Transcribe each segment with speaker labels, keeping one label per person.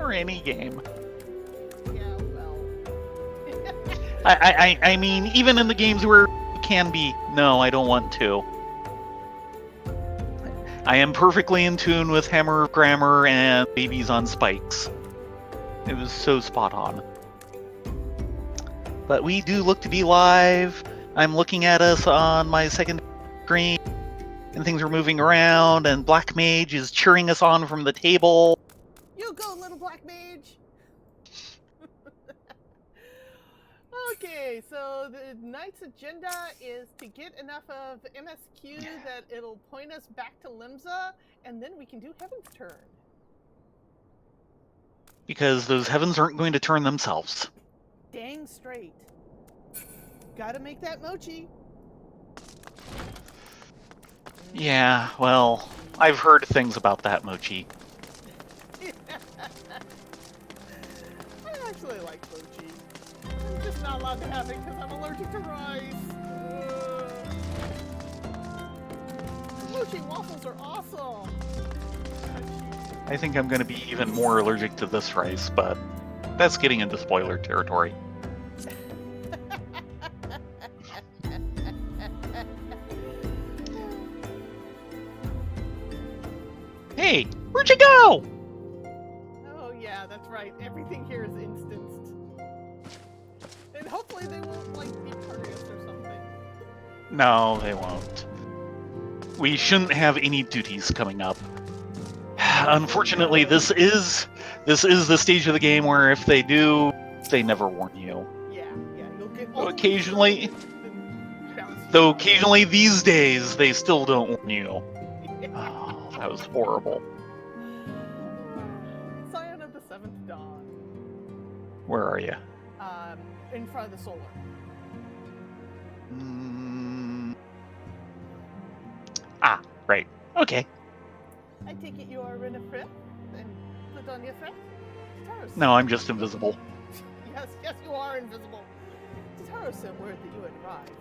Speaker 1: or any game.
Speaker 2: Yeah, well.
Speaker 1: I mean, even in the games where you can be, no, I don't want to. I am perfectly in tune with Hammer of Grammar and Babies on Spikes. It was so spot on. But we do look to be live. I'm looking at us on my second screen, and things are moving around, and Black Mage is cheering us on from the table.
Speaker 2: You go, little black mage! Okay, so the night's agenda is to get enough of MSQ that it'll point us back to Limsa, and then we can do Heaven's Turn.
Speaker 1: Because those heavens aren't going to turn themselves.
Speaker 2: Dang straight. Gotta make that mochi.
Speaker 1: Yeah, well, I've heard things about that mochi.
Speaker 2: I actually like mochi. I'm just not allowed to have it because I'm allergic to rice. Mochi waffles are awesome.
Speaker 1: I think I'm going to be even more allergic to this rice, but that's getting into spoiler territory. Hey, where'd you go?
Speaker 2: Oh yeah, that's right. Everything here is instanced. And hopefully they won't like be curious or something.
Speaker 1: No, they won't. We shouldn't have any duties coming up. Unfortunately, this is the stage of the game where if they do, they never warn you.
Speaker 2: Yeah, you'll get
Speaker 1: Though occasionally,
Speaker 2: though
Speaker 1: occasionally these days, they still don't warn you. Oh, that was horrible.
Speaker 2: Scion of the Seventh Dawn.
Speaker 1: Where are you?
Speaker 2: In front of the solar.
Speaker 1: Ah, right. Okay.
Speaker 2: I take it you are in a frip and put on your frip?
Speaker 1: No, I'm just invisible.
Speaker 2: Yes, you are invisible. Tataru sent word that you had arrived.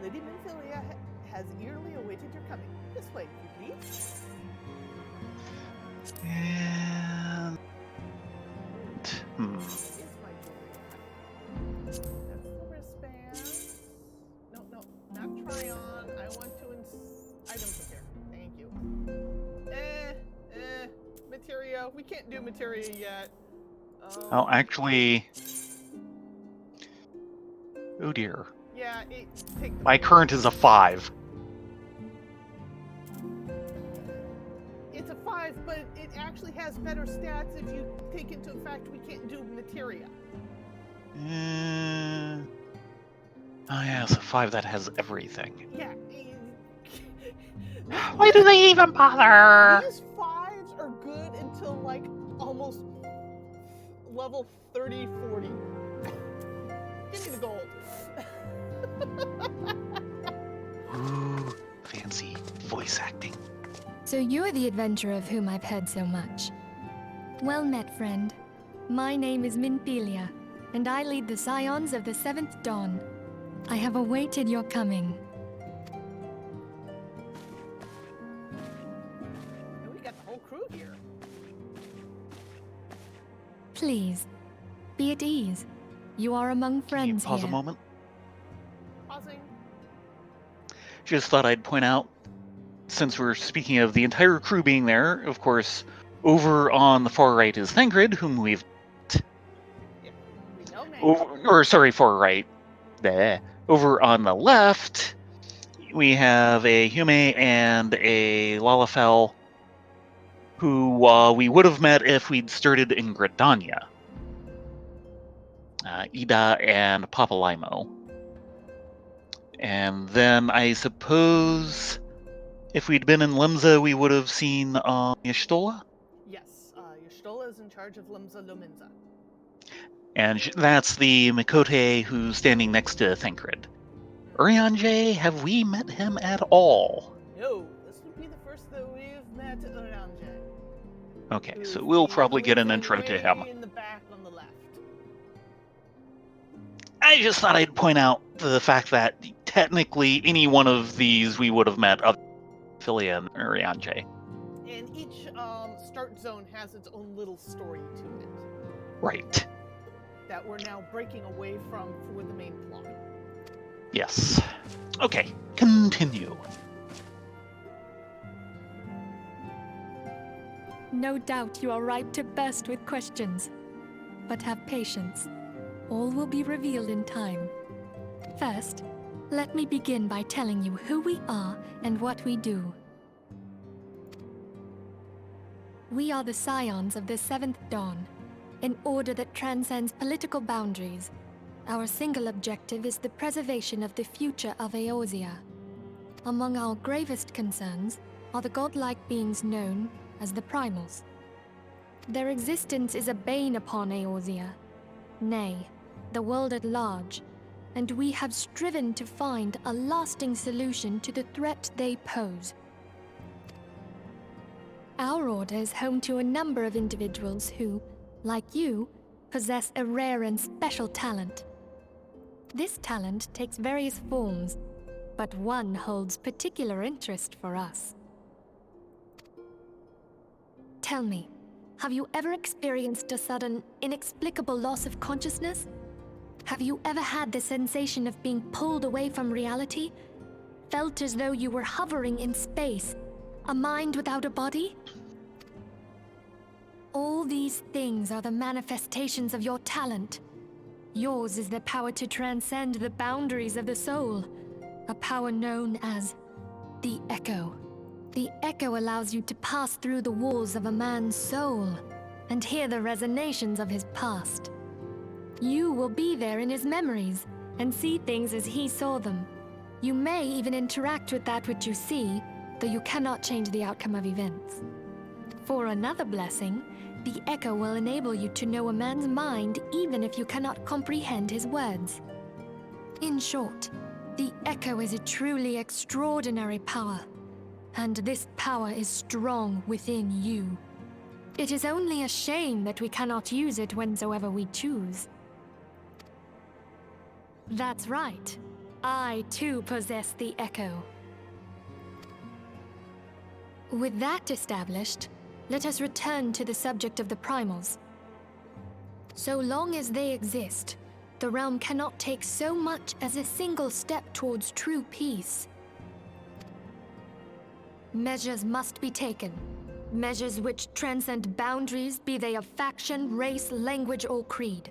Speaker 2: Lady Minfilia has eagerly awaited your coming. This way, please.
Speaker 1: And...
Speaker 2: Here's my jewelry. That's the wristband. No, not try on. I want to item compare. Thank you. Materia. We can't do materia yet.
Speaker 1: Oh, actually... Oh dear.
Speaker 2: Yeah,
Speaker 1: my current is a 5.
Speaker 2: It's a 5, but it actually has better stats if you take into fact we can't do materia.
Speaker 1: Oh yeah, it's a 5 that has everything.
Speaker 2: Yeah.
Speaker 1: Why do they even bother?
Speaker 2: These 5s are good until like almost level 30, 40. Give me the gold.
Speaker 1: Ooh, fancy voice acting.
Speaker 3: So you're the adventurer of whom I've heard so much. Well met, friend. My name is Minfilia, and I lead the Scions of the Seventh Dawn. I have awaited your coming.
Speaker 2: And we got the whole crew here.
Speaker 3: Please, be at ease. You are among friends
Speaker 1: Can you pause
Speaker 3: here.
Speaker 1: a moment?
Speaker 2: Pausing.
Speaker 1: Just thought I'd point out, since we're speaking of the entire crew being there, of course, over on the far right is Thangrid, whom we've...
Speaker 2: Yeah, we know
Speaker 1: far right. Bleh. Over on the left, we have a Hume and a Lalafell, who we would have met if we'd started in Gridania. Ida and Papalaimo. And then I suppose if we'd been in Limsa, we would have seen Y'shtola?
Speaker 2: Yes, Y'shtola is in charge of Limsa Luminza.
Speaker 1: And that's the Mikote who's standing next to Thancred. Urianger, have we met him at all?
Speaker 2: No, this would be the first that we've met Urianger.
Speaker 1: Okay, so we'll probably get an intro to him.
Speaker 2: In the back on the left.
Speaker 1: I just thought I'd point out the fact that technically any one of these we would have met of Philia and Urianger.
Speaker 2: And each start zone has its own little story to it
Speaker 1: Right.
Speaker 2: that we're now breaking away from for the main plot.
Speaker 1: Yes. Okay, continue.
Speaker 3: No doubt you are ripe to burst with questions. But have patience. All will be revealed in time. First, let me begin by telling you who we are and what we do. We are the scions of the Seventh Dawn, an order that transcends political boundaries. Our single objective is the preservation of the future of Eorzea. Among our gravest concerns are the godlike beings known as the Primals. Their existence is a bane upon Eorzea, nay, the world at large, and we have striven to find a lasting solution to the threat they pose. Our order is home to a number of individuals who, like you, possess a rare and special talent. This talent takes various forms, but one holds particular interest for us. Tell me, have you ever experienced a sudden, inexplicable loss of consciousness? Have you ever had the sensation of being pulled away from reality? Felt as though you were hovering in space, a mind without a body? All these things are the manifestations of your talent. Yours is the power to transcend the boundaries of the soul, a power known as the Echo. The Echo allows you to pass through the walls of a man's soul and hear the resonations of his past. You will be there in his memories and see things as he saw them. You may even interact with that which you see, though you cannot change the outcome of events. For another blessing, the Echo will enable you to know a man's mind even if you cannot comprehend his words. In short, the Echo is a truly extraordinary power, and this power is strong within you. It is only a shame that we cannot use it whensoever we choose. That's right. I too possess the Echo. With that established, let us return to the subject of the Primals. So long as they exist, the realm cannot take so much as a single step towards true peace. Measures must be taken. Measures which transcend boundaries, be they of faction, race, language, or creed.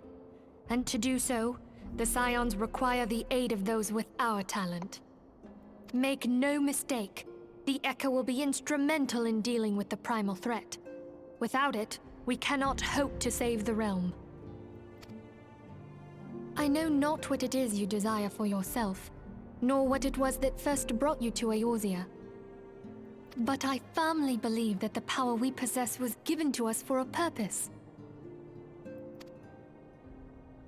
Speaker 3: And to do so, the Scions require the aid of those with our talent. Make no mistake, the Echo will be instrumental in dealing with the primal threat. Without it, we cannot hope to save the realm. I know not what it is you desire for yourself, nor what it was that first brought you to Eorzea. But I firmly believe that the power we possess was given to us for a purpose.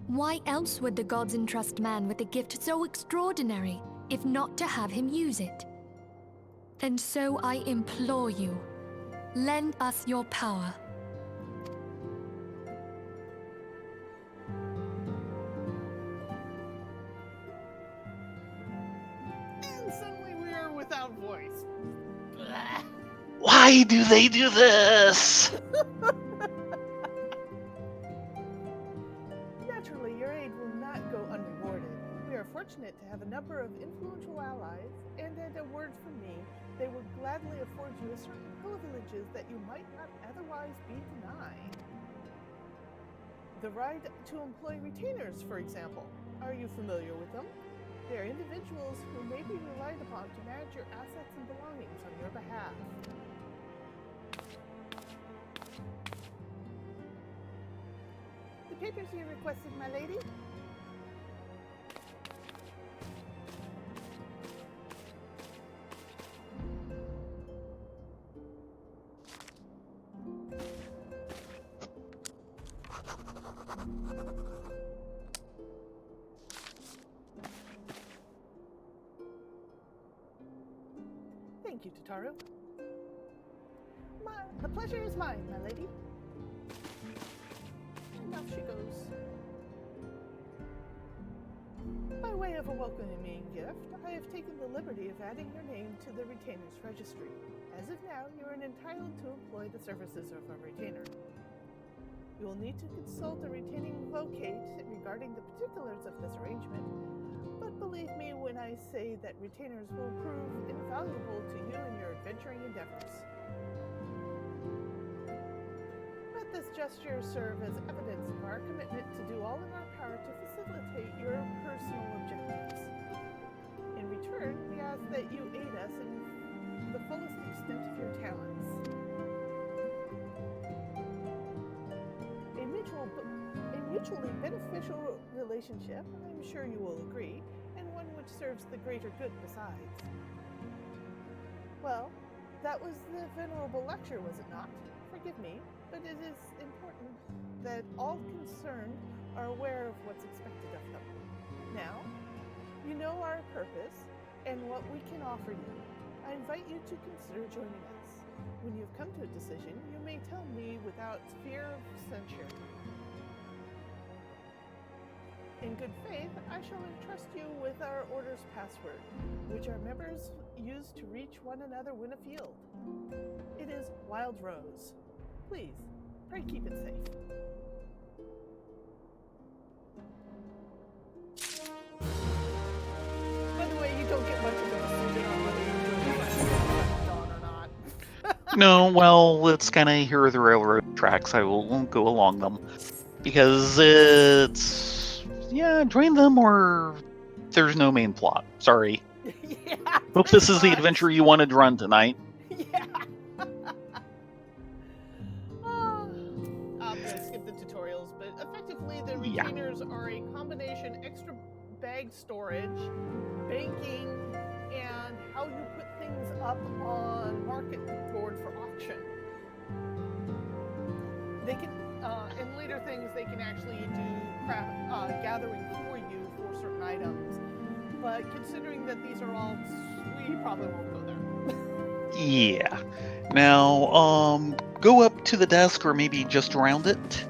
Speaker 3: Why else would the gods entrust man with a gift so extraordinary, if not to have him use it? And so I implore you, lend us your power.
Speaker 2: And suddenly we are without voice. Blah.
Speaker 1: Why do they do this?
Speaker 2: Naturally, your aid will not go unrewarded. We are fortunate to have a number of influential allies, and at a word from me, they will gladly afford you a certain privileges that you might not otherwise be denied. The right to employ retainers, for example. Are you familiar with them? They are individuals who may be relied upon to manage your assets and belongings on your behalf. The papers you requested, my lady? Thank you, Tataru. The pleasure is mine, my lady. And off she goes. By way of a welcoming gift, I have taken the liberty of adding your name to the Retainer's Registry. As of now, you are entitled to employ the services of a retainer. You will need to consult a retaining vocate regarding the particulars of this arrangement, but believe me when I say that retainers will prove invaluable to you in your adventuring endeavors. Let this gesture serve as evidence of our commitment to do all in our power to facilitate your personal objectives. In return, we ask that you aid us in the fullest extent of your talents. A mutually beneficial relationship, I'm sure you will agree, and one which serves the greater good besides. Well, that was the venerable lecture, was it not? Forgive me, but it is important that all concerned are aware of what's expected of them. Now, you know our purpose and what we can offer you. I invite you to consider joining us. When you've come to a decision, you may tell me without fear of censure. In good faith, I shall entrust you with our order's password, which our members use to reach one another when afield. It is Wild Rose. Please, pray keep it safe. By the way, you don't get much of a decision on whether you're doing it Dawn or not.
Speaker 1: No, well, it's kind of here are the railroad tracks. I won't go along them because it's join them or there's no main plot. Sorry.
Speaker 2: Yeah,
Speaker 1: Hope this is the
Speaker 2: much.
Speaker 1: adventure you wanted to run tonight.
Speaker 2: Yeah. I'm gonna skip the tutorials, but effectively the retainers are a combination extra bag storage, banking, and how you put things up on market board for auction. They can, in later things, they can actually do gathering for you for certain items. But considering that these are all, we probably won't go there.
Speaker 1: Yeah. Now, go up to the desk or maybe just around it.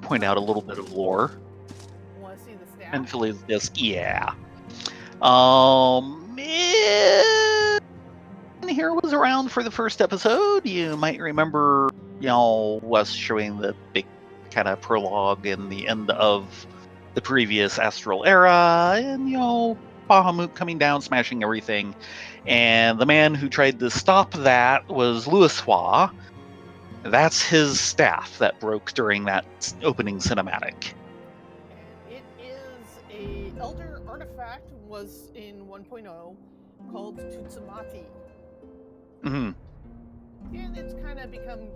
Speaker 1: Point out a little bit of lore.
Speaker 2: Want to see the staff?
Speaker 1: And Philly's desk, yeah. Here was around for the first episode. You might remember, us showing the big kind of prologue and the end of the previous astral era, and Bahamut coming down, smashing everything. And the man who tried to stop that was Eorzea. That's his staff that broke during that opening cinematic.
Speaker 2: And it is a elder artifact, was in 1.0, called Tutsumati.
Speaker 1: Mm-hmm.
Speaker 2: And it's kind of become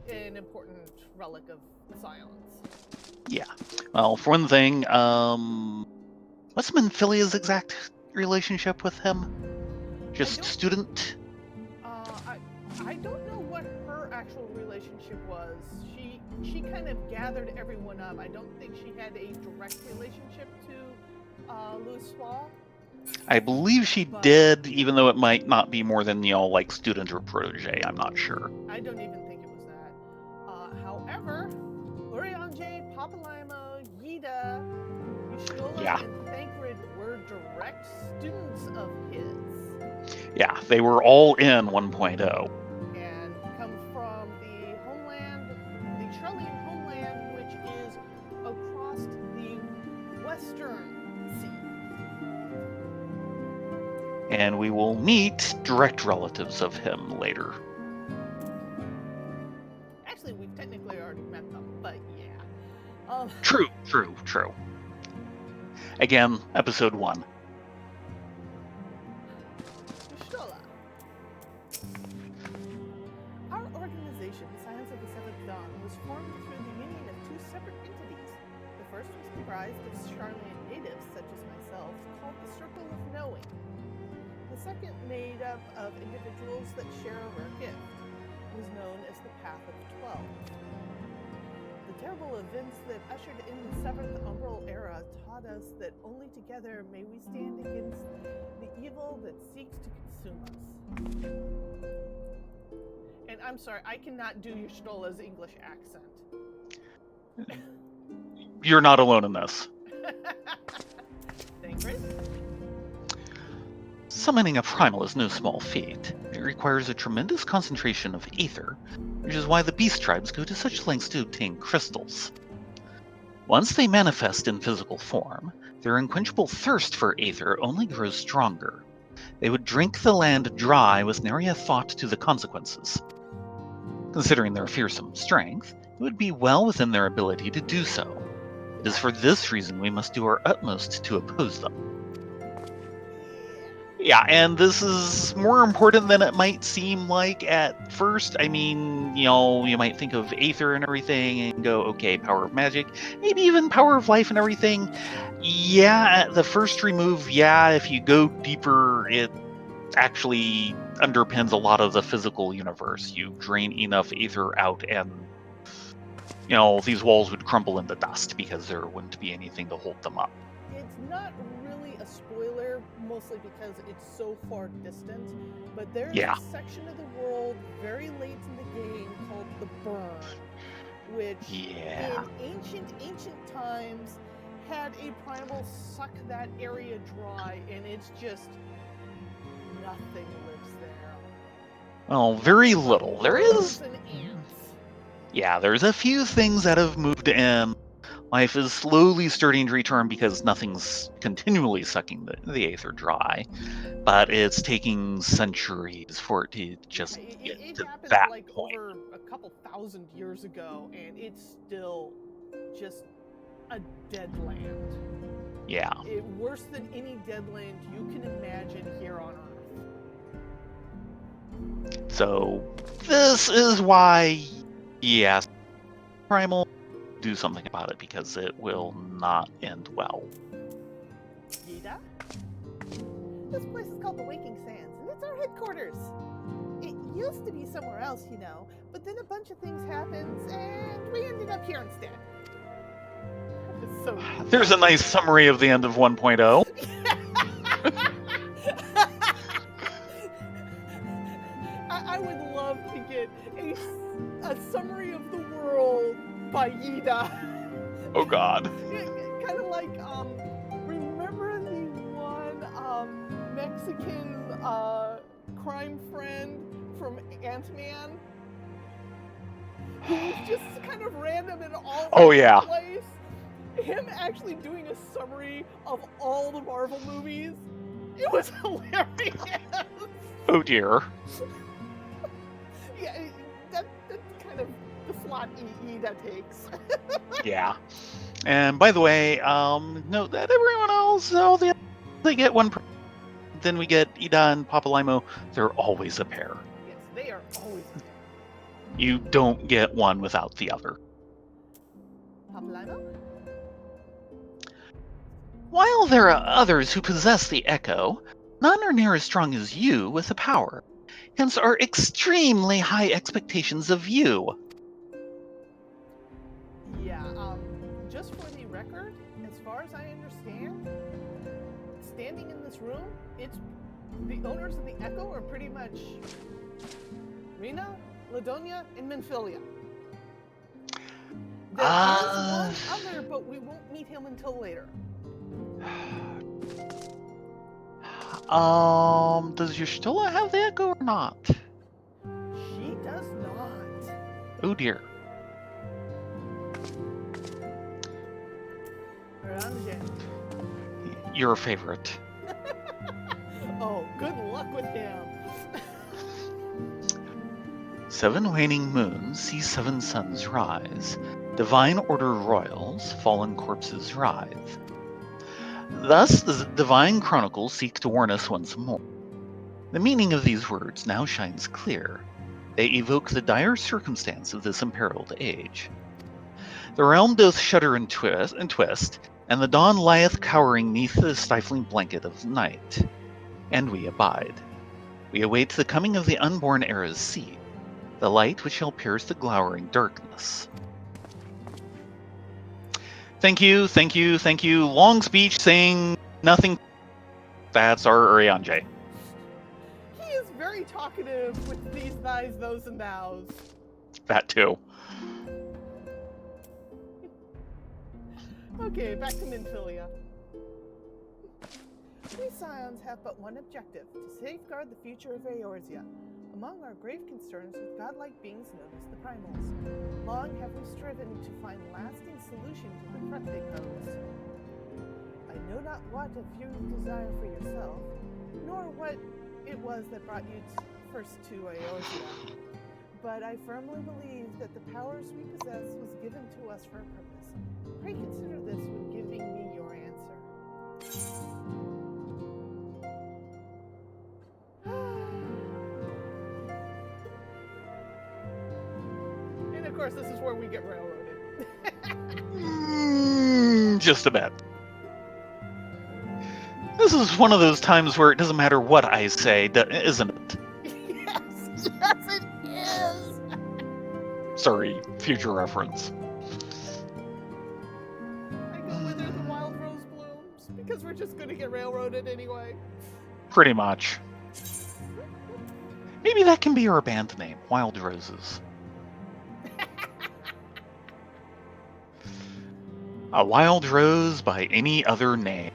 Speaker 2: an important relic of the Scions.
Speaker 1: Yeah. Well, for one thing, what's Minfilia's exact relationship with him? Just student?
Speaker 2: I don't know what her actual relationship was. She kind of gathered everyone up. I don't think she had a direct relationship to Eorzea.
Speaker 1: I believe she did, even though it might not be more than, like student or protege. I'm not sure.
Speaker 2: I don't even think it was that. However, Urianger, Papalaima, Yida, Y'shtola, and Thancred were direct students of his.
Speaker 1: Yeah, they were all in 1.0.
Speaker 2: And come from the homeland, the Trellian homeland, which is across the western sea.
Speaker 1: And we will meet direct relatives of him later.
Speaker 2: Actually, we've technically already met them, but yeah.
Speaker 1: True. Again, episode 1.
Speaker 2: Y'shtola. Our organization, Scions of the Seventh Dawn, was formed through the union of two separate entities. The first was comprised of Charlian natives, such as myself, called the Circle of Knowing. The second, made up of individuals that share a rare gift, was known as the Path of 12. The terrible events that ushered in the Seventh Umbral Era taught us that only together may we stand against the evil that seeks to consume us. And I'm sorry, I cannot do Y'shtola's English accent.
Speaker 1: You're not alone in this.
Speaker 2: Thanks, Chris.
Speaker 1: Summoning a primal is no small feat. requires a tremendous concentration of aether, which is why the beast tribes go to such lengths to obtain crystals. Once they manifest in physical form, their unquenchable thirst for aether only grows stronger. They would drink the land dry with nary a thought to the consequences. Considering their fearsome strength, it would be well within their ability to do so. It is for this reason we must do our utmost to oppose them. Yeah, and this is more important than it might seem like at first. I mean, you might think of Aether and everything and go, okay, power of magic, maybe even power of life and everything. Yeah, the first remove, yeah, if you go deeper, it actually underpins a lot of the physical universe. You drain enough Aether out and, these walls would crumble into dust because there wouldn't be anything to hold them up.
Speaker 2: It's not really a spoiler, mostly because it's so far distant, but there's
Speaker 1: Yeah.
Speaker 2: a section of the world very late in the game called the Burn, which
Speaker 1: Yeah.
Speaker 2: in ancient times had a primal suck that area dry, and it's just nothing lives there.
Speaker 1: Well, very
Speaker 2: Nothing but
Speaker 1: little. There is.
Speaker 2: worms and ants.
Speaker 1: Yeah, there's a few things that have moved in. Life is slowly starting to return because nothing's continually sucking the aether dry, but it's taking centuries for it to just get
Speaker 2: It
Speaker 1: to
Speaker 2: happened
Speaker 1: that
Speaker 2: like
Speaker 1: point.
Speaker 2: over a couple thousand years ago, and it's still just a dead land.
Speaker 1: Yeah.
Speaker 2: Worse than any dead land you can imagine here on Earth.
Speaker 1: So this is why, yes, Primal, do something about it because it will not end well.
Speaker 2: Yida? This place is called the Waking Sands, and it's our headquarters. It used to be somewhere else, but then a bunch of things happened, and we ended up here instead. So
Speaker 1: there's a nice summary of the end of 1.0.
Speaker 2: I would love to get a summary of the world by Yida.
Speaker 1: Oh God.
Speaker 2: Kind of like, remember the one Mexican crime friend from Ant-Man? Who was just kind of random and all over the place? Him actually doing a summary of all the Marvel movies. It was hilarious.
Speaker 1: Oh dear.
Speaker 2: Yeah, that's kind of the slot Yida takes.
Speaker 1: Yeah. And by the way, note that everyone else, they get one. Then we get Ida and Papalimo. They're always a pair.
Speaker 2: Yes, they are always a pair.
Speaker 1: You don't get one without the other.
Speaker 2: Papalimo?
Speaker 1: While there are others who possess the echo, none are near as strong as you with the power. Hence our extremely high expectations of you.
Speaker 2: Yeah, just for the record, as far as I understand, standing in this room, it's the owners of the Echo are pretty much Rena, Ladonia, and Menphilia. There is one other, but we won't meet him until later.
Speaker 1: Does Yashtula have the echo or not?
Speaker 2: She does not.
Speaker 1: Oh dear. Your favorite.
Speaker 2: Oh, good luck with him.
Speaker 1: 7 waning moons see 7 suns rise. Divine order royals, fallen corpses writhe. Thus the divine chronicles seek to warn us once more. The meaning of these words now shines clear. They evoke the dire circumstance of this imperiled age. The realm doth shudder and twist, and the dawn lieth cowering neath the stifling blanket of night. And we abide. We await the coming of the unborn era's seed, the light which shall pierce the glowering darkness. Thank you. Long speech saying nothing. That's our Urianje.
Speaker 2: He is very talkative with these, thys, those, and thous.
Speaker 1: That too.
Speaker 2: Okay, back to Menphilia. We Scions have but one objective, to safeguard the future of Eorzea. Among our grave concerns with godlike beings known as the Primals. Long have we striven to find lasting solution to the threat they pose. I know not what of you desire for yourself, nor what it was that brought you first to Eorzea. But I firmly believe that the powers we possess was given to us for a purpose. Pray consider this when giving me your answer. And of course, this is where we get railroaded.
Speaker 1: Just a bit. This is one of those times where it doesn't matter what I say, isn't it?
Speaker 2: Yes, it is.
Speaker 1: Sorry, future reference.
Speaker 2: I go whither the wild rose blooms, because we're just going to get railroaded anyway.
Speaker 1: Pretty much. Maybe that can be our band name, Wild Roses. A wild rose by any other name.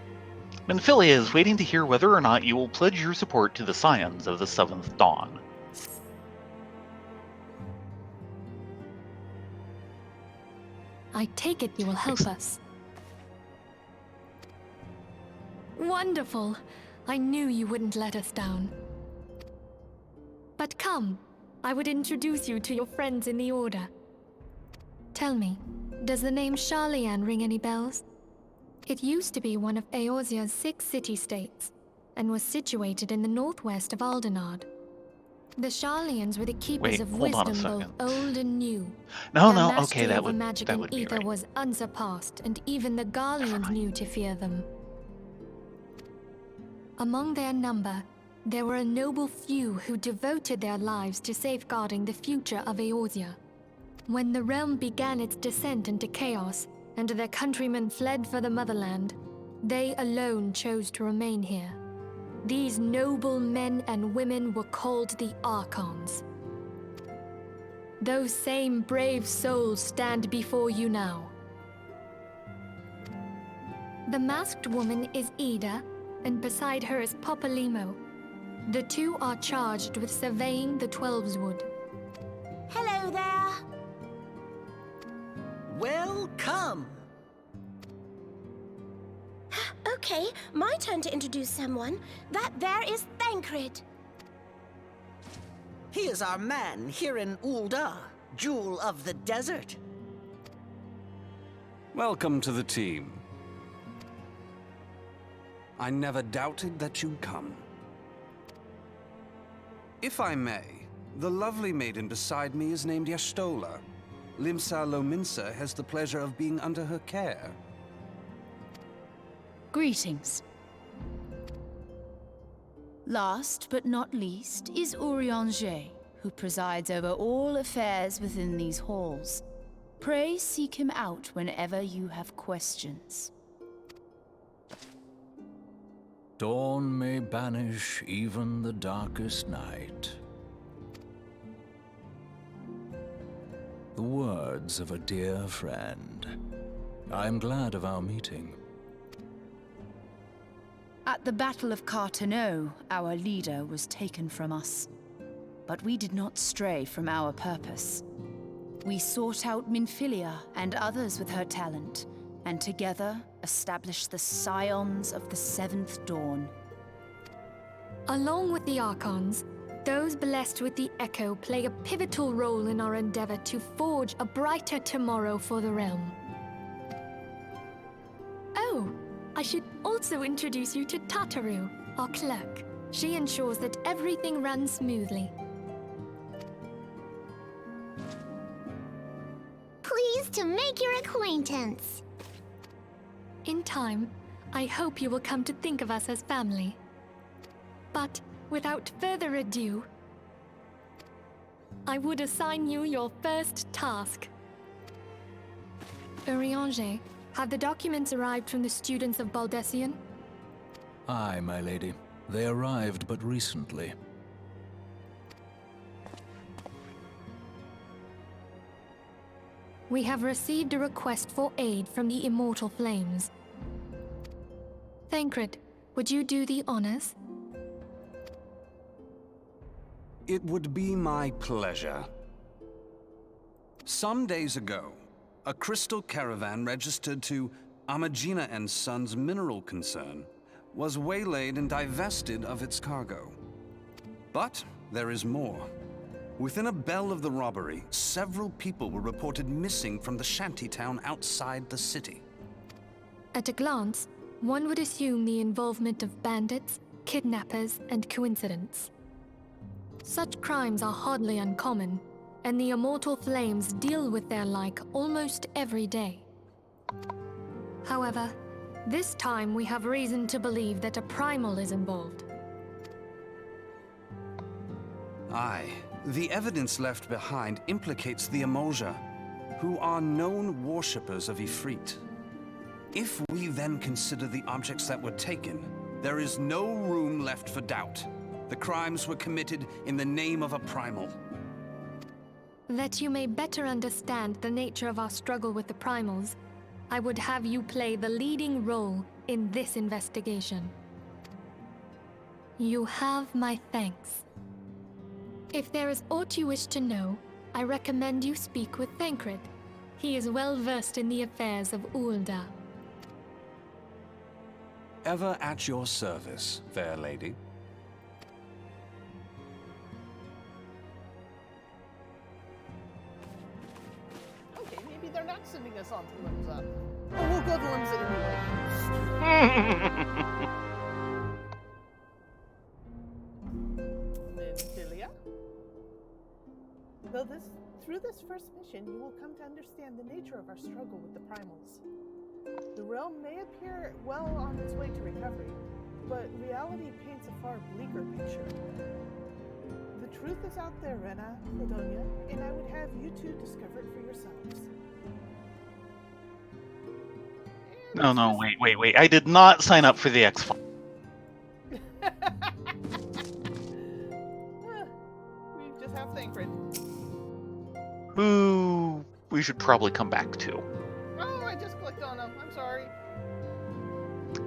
Speaker 1: Minfilia is waiting to hear whether or not you will pledge your support to the Scions of the Seventh Dawn.
Speaker 3: I take it you will help us. Wonderful! I knew you wouldn't let us down. But come, I would introduce you to your friends in the Order. Tell me, does the name Sharlayan ring any bells? It used to be one of Eorzea's 6 city-states, and was situated in the northwest of Aldenard. The Sharlayans were the keepers of
Speaker 1: hold on a
Speaker 3: wisdom both
Speaker 1: second.
Speaker 3: old and new.
Speaker 1: No,
Speaker 3: Their
Speaker 1: okay,
Speaker 3: mastery
Speaker 1: that
Speaker 3: over
Speaker 1: would
Speaker 3: magic
Speaker 1: that
Speaker 3: and
Speaker 1: would be
Speaker 3: ether
Speaker 1: right.
Speaker 3: was unsurpassed, and even the Garleans knew to fear them. Among their number, there were a noble few who devoted their lives to safeguarding the future of Eorzea. When the realm began its descent into chaos, and their countrymen fled for the motherland, they alone chose to remain here. These noble men and women were called the Archons. Those same brave souls stand before you now. The masked woman is Ida, and beside her is Popalimo. The two are charged with surveying the Twelveswood.
Speaker 4: Hello there.
Speaker 5: Welcome.
Speaker 4: Okay, my turn to introduce someone. That there is Thancred.
Speaker 5: He is our man here in Ul'dah, Jewel of the Desert.
Speaker 6: Welcome to the team. I never doubted that you'd come. If I may, the lovely maiden beside me is named Y'shtola. Limsa Lominsa has the pleasure of being under her care.
Speaker 7: Greetings. Last but not least is Eorzea, who presides over all affairs within these halls. Pray seek him out whenever you have questions.
Speaker 8: Dawn may banish even the darkest night. The words of a dear friend. I'm glad of our meeting.
Speaker 7: At the Battle of Carteneau, our leader was taken from us. But we did not stray from our purpose. We sought out Minfilia and others with her talent, and together established the Scions of the Seventh Dawn.
Speaker 3: Along with the Archons, those blessed with the Echo play a pivotal role in our endeavor to forge a brighter tomorrow for the realm. Oh, I should also introduce you to Tataru, our clerk. She ensures that everything runs smoothly.
Speaker 4: Pleased to make your acquaintance.
Speaker 3: In time, I hope you will come to think of us as family. But without further ado, I would assign you your first task. Eorzea, have the documents arrived from the students of Baldessian?
Speaker 8: Aye, my lady. They arrived but recently.
Speaker 3: We have received a request for aid from the Immortal Flames. Thancred, Would you do the honors?
Speaker 6: It would be my pleasure. Some days ago, a crystal caravan registered to Amagina and Sons mineral concern was waylaid and divested of its cargo. But there is more. Within a bell of the robbery, several people were reported missing from the shantytown outside the city.
Speaker 3: At a glance, one would assume the involvement of bandits, kidnappers, and coincidence. Such crimes are hardly uncommon, and the Immortal Flames deal with their like almost every day. However, this time we have reason to believe that a primal is involved.
Speaker 6: Aye, the evidence left behind implicates the Eorzea, who are known worshippers of Ifrit. If we then consider the objects that were taken, there is no room left for doubt. The crimes were committed in the name of a primal.
Speaker 3: That you may better understand the nature of our struggle with the primals, I would have you play the leading role in this investigation. You have my thanks. If there is aught you wish to know, I recommend you speak with Thancred. He is well versed in the affairs of Ulda.
Speaker 6: Ever at your service, fair lady.
Speaker 2: Okay, maybe they're not sending us on to Limsa. Oh, we'll go to Limsa anyway. Minfilia? Through this first mission, you will come to understand the nature of our struggle with the primals. The realm may appear well on its way to recovery, but reality paints a far bleaker picture. The truth is out there, Rena, Ladonia, and I would have you two discover it for yourselves.
Speaker 1: No, wait. I did not sign up for the X-Files.
Speaker 2: We just have Thancred.
Speaker 1: Who we should probably come back to.
Speaker 2: Oh, I just clicked on him. I'm sorry.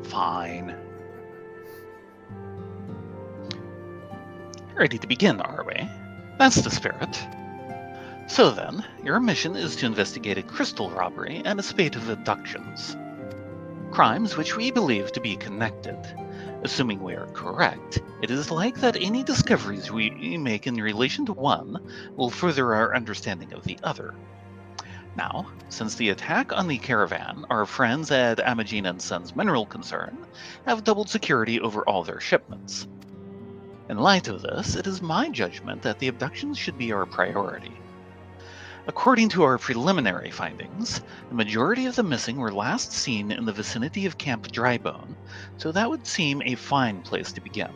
Speaker 1: Fine. Ready to begin, are we? That's the spirit. So then, your mission is to investigate a crystal robbery and a spate of abductions. Crimes which we believe to be connected. Assuming we are correct, it is like that any discoveries we make in relation to one will further our understanding of the other. Now, since the attack on the caravan, our friends at Amagina and Sons Mineral Concern have doubled security over all their shipments. In light of this, it is my judgment that the abductions should be our priority. According to our preliminary findings, the majority of the missing were last seen in the vicinity of Camp Drybone, so that would seem a fine place to begin.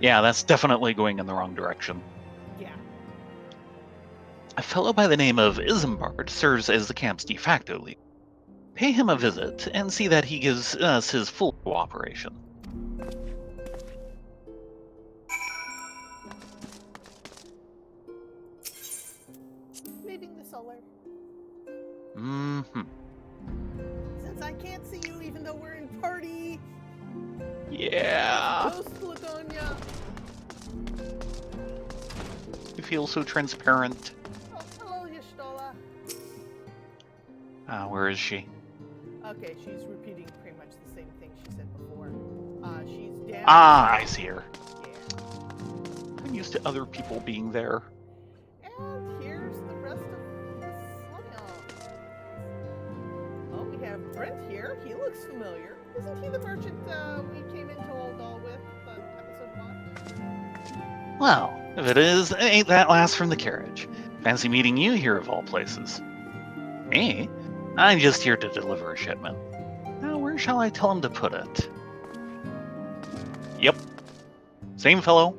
Speaker 1: Yeah, that's definitely going in the wrong direction.
Speaker 2: Yeah.
Speaker 1: A fellow by the name of Isambard serves as the camp's de facto leader. Pay him a visit and see that he gives us his full cooperation.
Speaker 2: Leaving the solar.
Speaker 1: Mm-hmm.
Speaker 2: Since I can't see you even though we're in party.
Speaker 1: Yeah.
Speaker 2: Toast, Ladonia.
Speaker 1: You feel so transparent.
Speaker 2: Oh, hello, Y'shtola.
Speaker 1: Where is she?
Speaker 2: Okay, she's repeating pretty much the same thing she said before. She's down.
Speaker 1: I see her.
Speaker 2: Yeah.
Speaker 1: I'm used to other people being there.
Speaker 2: And here's the rest of the Scion. Oh, we have Brent here. He looks familiar. Isn't he the merchant we came into Oldall with episode 1?
Speaker 1: Well, if it is, ain't that last from the carriage. Fancy meeting you here of all places. Me? I'm just here to deliver a shipment. Now, where shall I tell him to put it? Yep. Same fellow.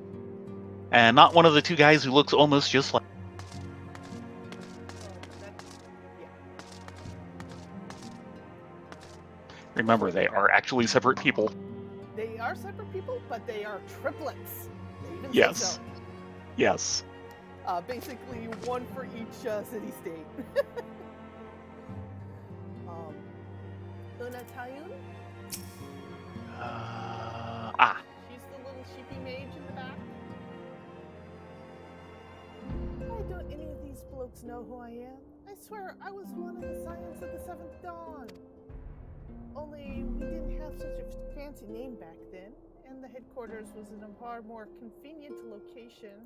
Speaker 1: And not one of the two guys who looks almost just like... Remember, they are actually separate people.
Speaker 2: They are separate people, but they are triplets. They even say
Speaker 1: Yes.
Speaker 2: so.
Speaker 1: Yes.
Speaker 2: Basically, one for each city-state. Una Tayun? She's the little sheepy mage in the back. Why don't any of these blokes know who I am? I swear I was one of the Scions of the Seventh Dawn. Only we didn't have such a fancy name back then, and the headquarters was in a far more convenient location.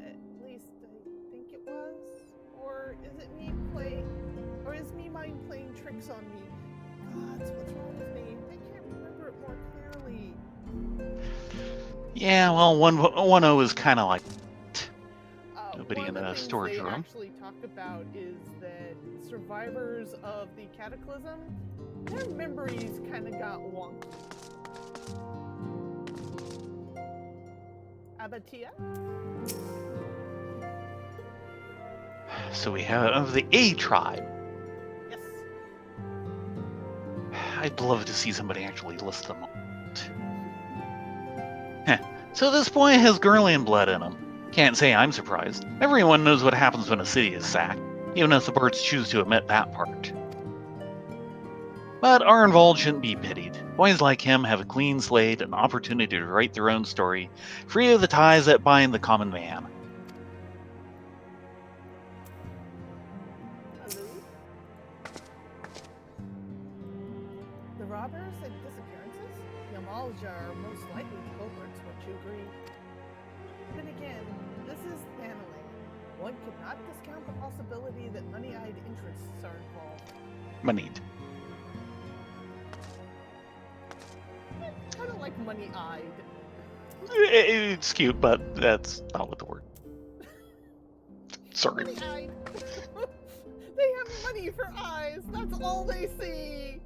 Speaker 2: At least I think it was. Or is me mind playing tricks on me? Gods, what's wrong with me? I can't remember it more clearly.
Speaker 1: Yeah, well, 1.0 is kind of like nobody
Speaker 2: one
Speaker 1: in
Speaker 2: of the
Speaker 1: a
Speaker 2: things
Speaker 1: storage
Speaker 2: they
Speaker 1: room.
Speaker 2: actually talk about is that survivors of the cataclysm, their memories kind of got wonky. Abatia?
Speaker 1: So we have the A tribe.
Speaker 2: Yes.
Speaker 1: I'd love to see somebody actually list them. So this boy has Gurlian blood in him. Can't say I'm surprised. Everyone knows what happens when a city is sacked, even if the birds choose to omit that part. But Arnvald shouldn't be pitied. Boys like him have a clean slate and opportunity to write their own story, free of the ties that bind the common man.
Speaker 2: The robbers and disappearances? Yamalja are most likely the culprits, wouldn't you agree? Then again, this is Thanalan. One could not discount the possibility that money-eyed interests are involved.
Speaker 1: Moneyed.
Speaker 2: Kind of like money-eyed.
Speaker 1: It's cute, but that's not what the word. Sorry.
Speaker 2: Money-eyed. They have money for eyes. That's all they see.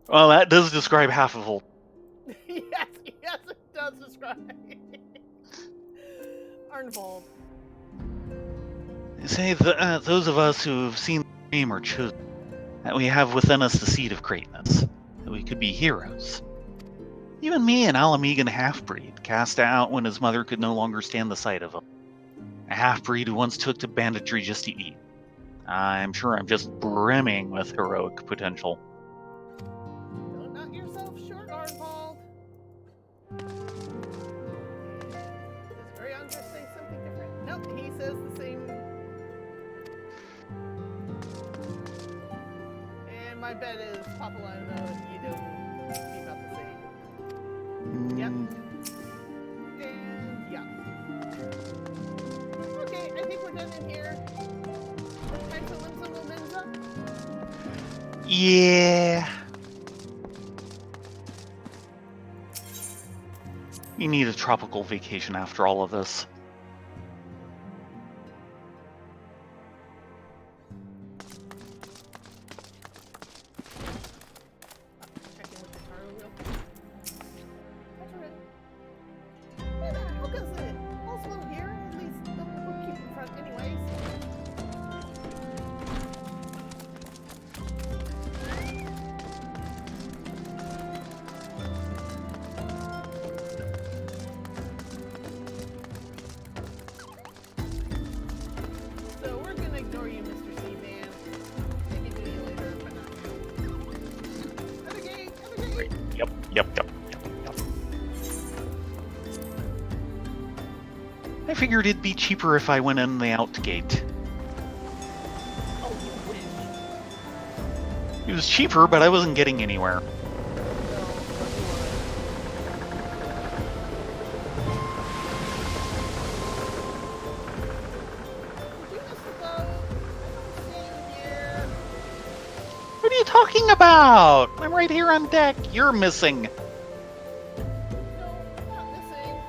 Speaker 1: Well, that does describe half of all.
Speaker 2: yes, it does describe. Arnvald.
Speaker 1: They say that those of us who have seen the dream are chosen, that we have within us the seed of greatness, that we could be heroes. Even me, an Alamegan half-breed, cast out when his mother could no longer stand the sight of him. A half-breed who once took to banditry just to eat. I'm sure I'm just brimming with heroic potential.
Speaker 2: Don't knock yourself short, Arnvald. Does Greyhound just say something different? Nope, he says the same. And my bet is Papalano and Yido will be about the same. Yep. And yeah. Okay, I think we're done in here. Time for Limsa Lomenza?
Speaker 1: Yeah. We need a tropical vacation after all of this.
Speaker 2: Check in with the Taro real quick. That's alright. Hey there, how goes it? All's well here, at least on the bookkeeping front anyways. So we're gonna ignore you, Mr. Seaman. Maybe do you later, but not now. Have a great.
Speaker 1: Yep. I figured it'd be cheaper if I went in the out gate.
Speaker 2: Oh, you wish.
Speaker 1: It was cheaper, but I wasn't getting anywhere. What are you talking about? I'm right here on deck. You're missing.
Speaker 2: No, not missing.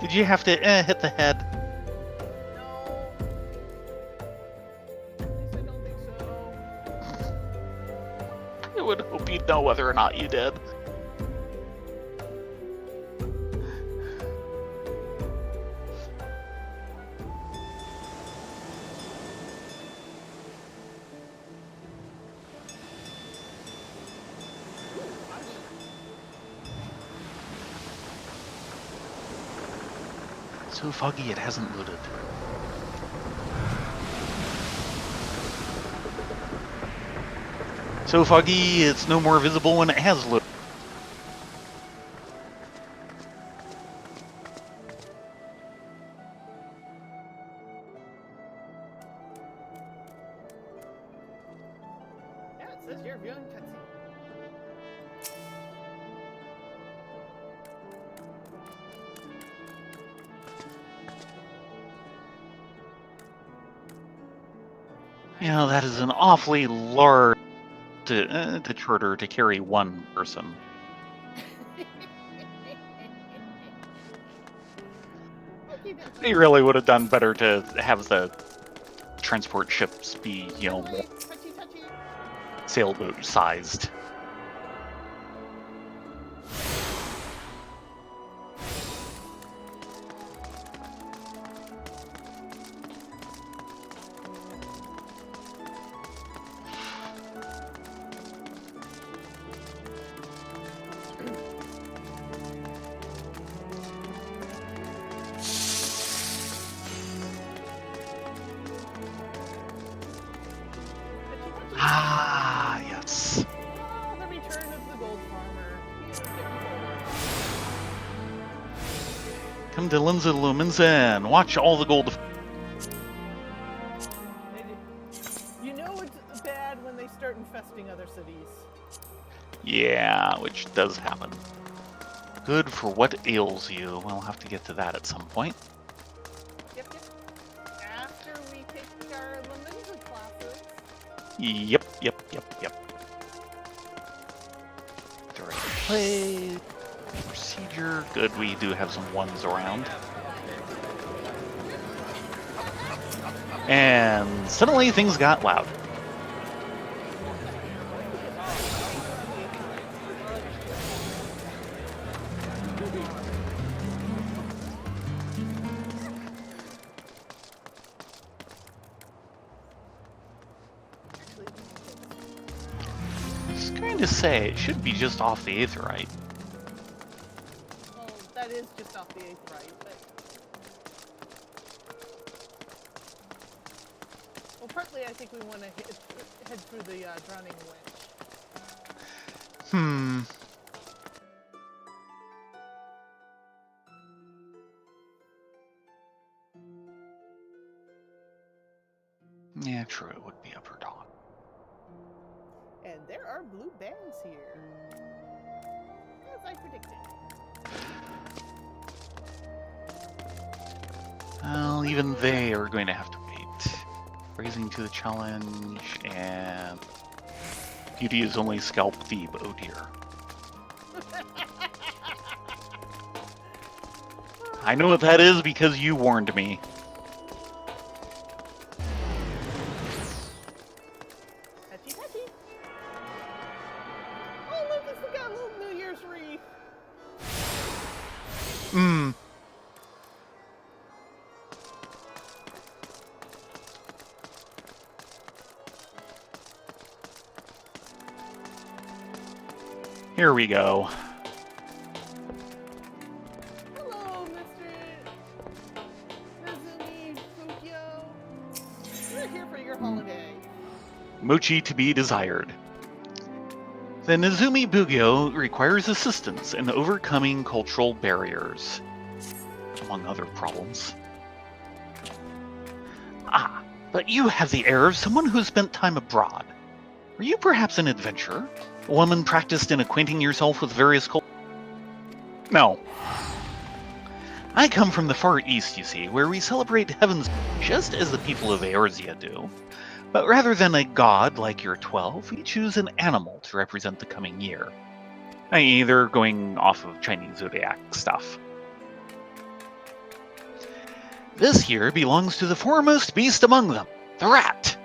Speaker 1: Did you have to hit the head?
Speaker 2: No. At least I don't think so.
Speaker 1: I would hope you'd know whether or not you did. So foggy it hasn't loaded. So foggy it's no more visible when it has loaded.
Speaker 2: It says you're viewing cutscene.
Speaker 1: You know, that is an awfully large charter to carry one person. They really would have done better to have the transport ships be, you know, more sailboat sized. Ah, yes.
Speaker 2: Oh, the return of the gold farmer.
Speaker 1: Come to Lindsay Lumens and watch all the gold.
Speaker 2: You know it's bad when they start infesting other cities.
Speaker 1: Yeah, which does happen. Good for what ails you. We'll have to get to that at some point.
Speaker 2: Yep. After we take our limited classes.
Speaker 1: Yep. Direct play. Procedure. Good, we do have some ones around. And suddenly things got loud. I was going to say, it should be just off the aetherite.
Speaker 2: Well, that is just off the 8th, right? But... well, partly I think we want to head through the drowning winch.
Speaker 1: Yeah, true, it would be upper dawn.
Speaker 2: And there are blue bands here. As I predicted.
Speaker 1: Well, even they are going to have to wait. Raising to the challenge, and Beauty is only scalp thief, oh dear. I know what that is because you warned me.
Speaker 2: Touchy. Oh, look, it's got a little New Year's wreath.
Speaker 1: Here we go.
Speaker 2: Hello, Mr. Nezumi Fukyo. We're here for your holiday.
Speaker 1: Mochi to be desired. The Nezumi Bugyo requires assistance in overcoming cultural barriers, among other problems. Ah, but you have the air of someone who spent time abroad. Are you perhaps an adventurer? A woman practiced in acquainting yourself with various cultures? No. I come from the Far East, you see, where we celebrate heavens just as the people of Eorzea do. But rather than a god like your 12, we choose an animal to represent the coming year. I.e., they're going off of Chinese zodiac stuff. This year belongs to the foremost beast among them, the rat.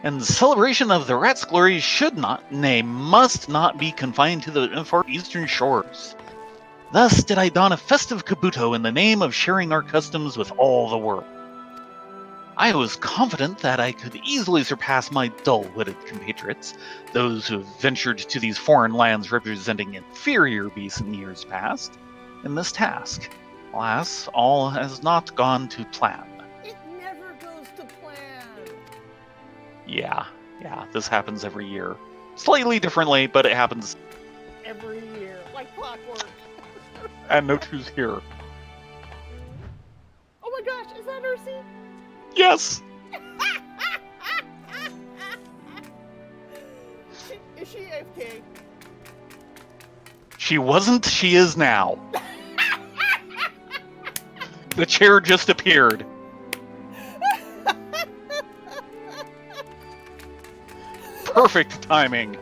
Speaker 1: And the celebration of the rat's glory should not, nay, must not be confined to the far eastern shores. Thus did I don a festive kabuto in the name of sharing our customs with all the world. I was confident that I could easily surpass my dull-witted compatriots, those who have ventured to these foreign lands representing inferior beasts in years past, in this task. Alas, all has not gone to plan.
Speaker 2: It never goes to plan.
Speaker 1: Yeah, this happens every year. Slightly differently, but it happens
Speaker 2: Every year, like clockwork.
Speaker 1: and note who's here.
Speaker 2: Oh my gosh, is that Ursi?
Speaker 1: Yes!
Speaker 2: Okay.
Speaker 1: She wasn't, she is now. The chair just appeared. Perfect timing.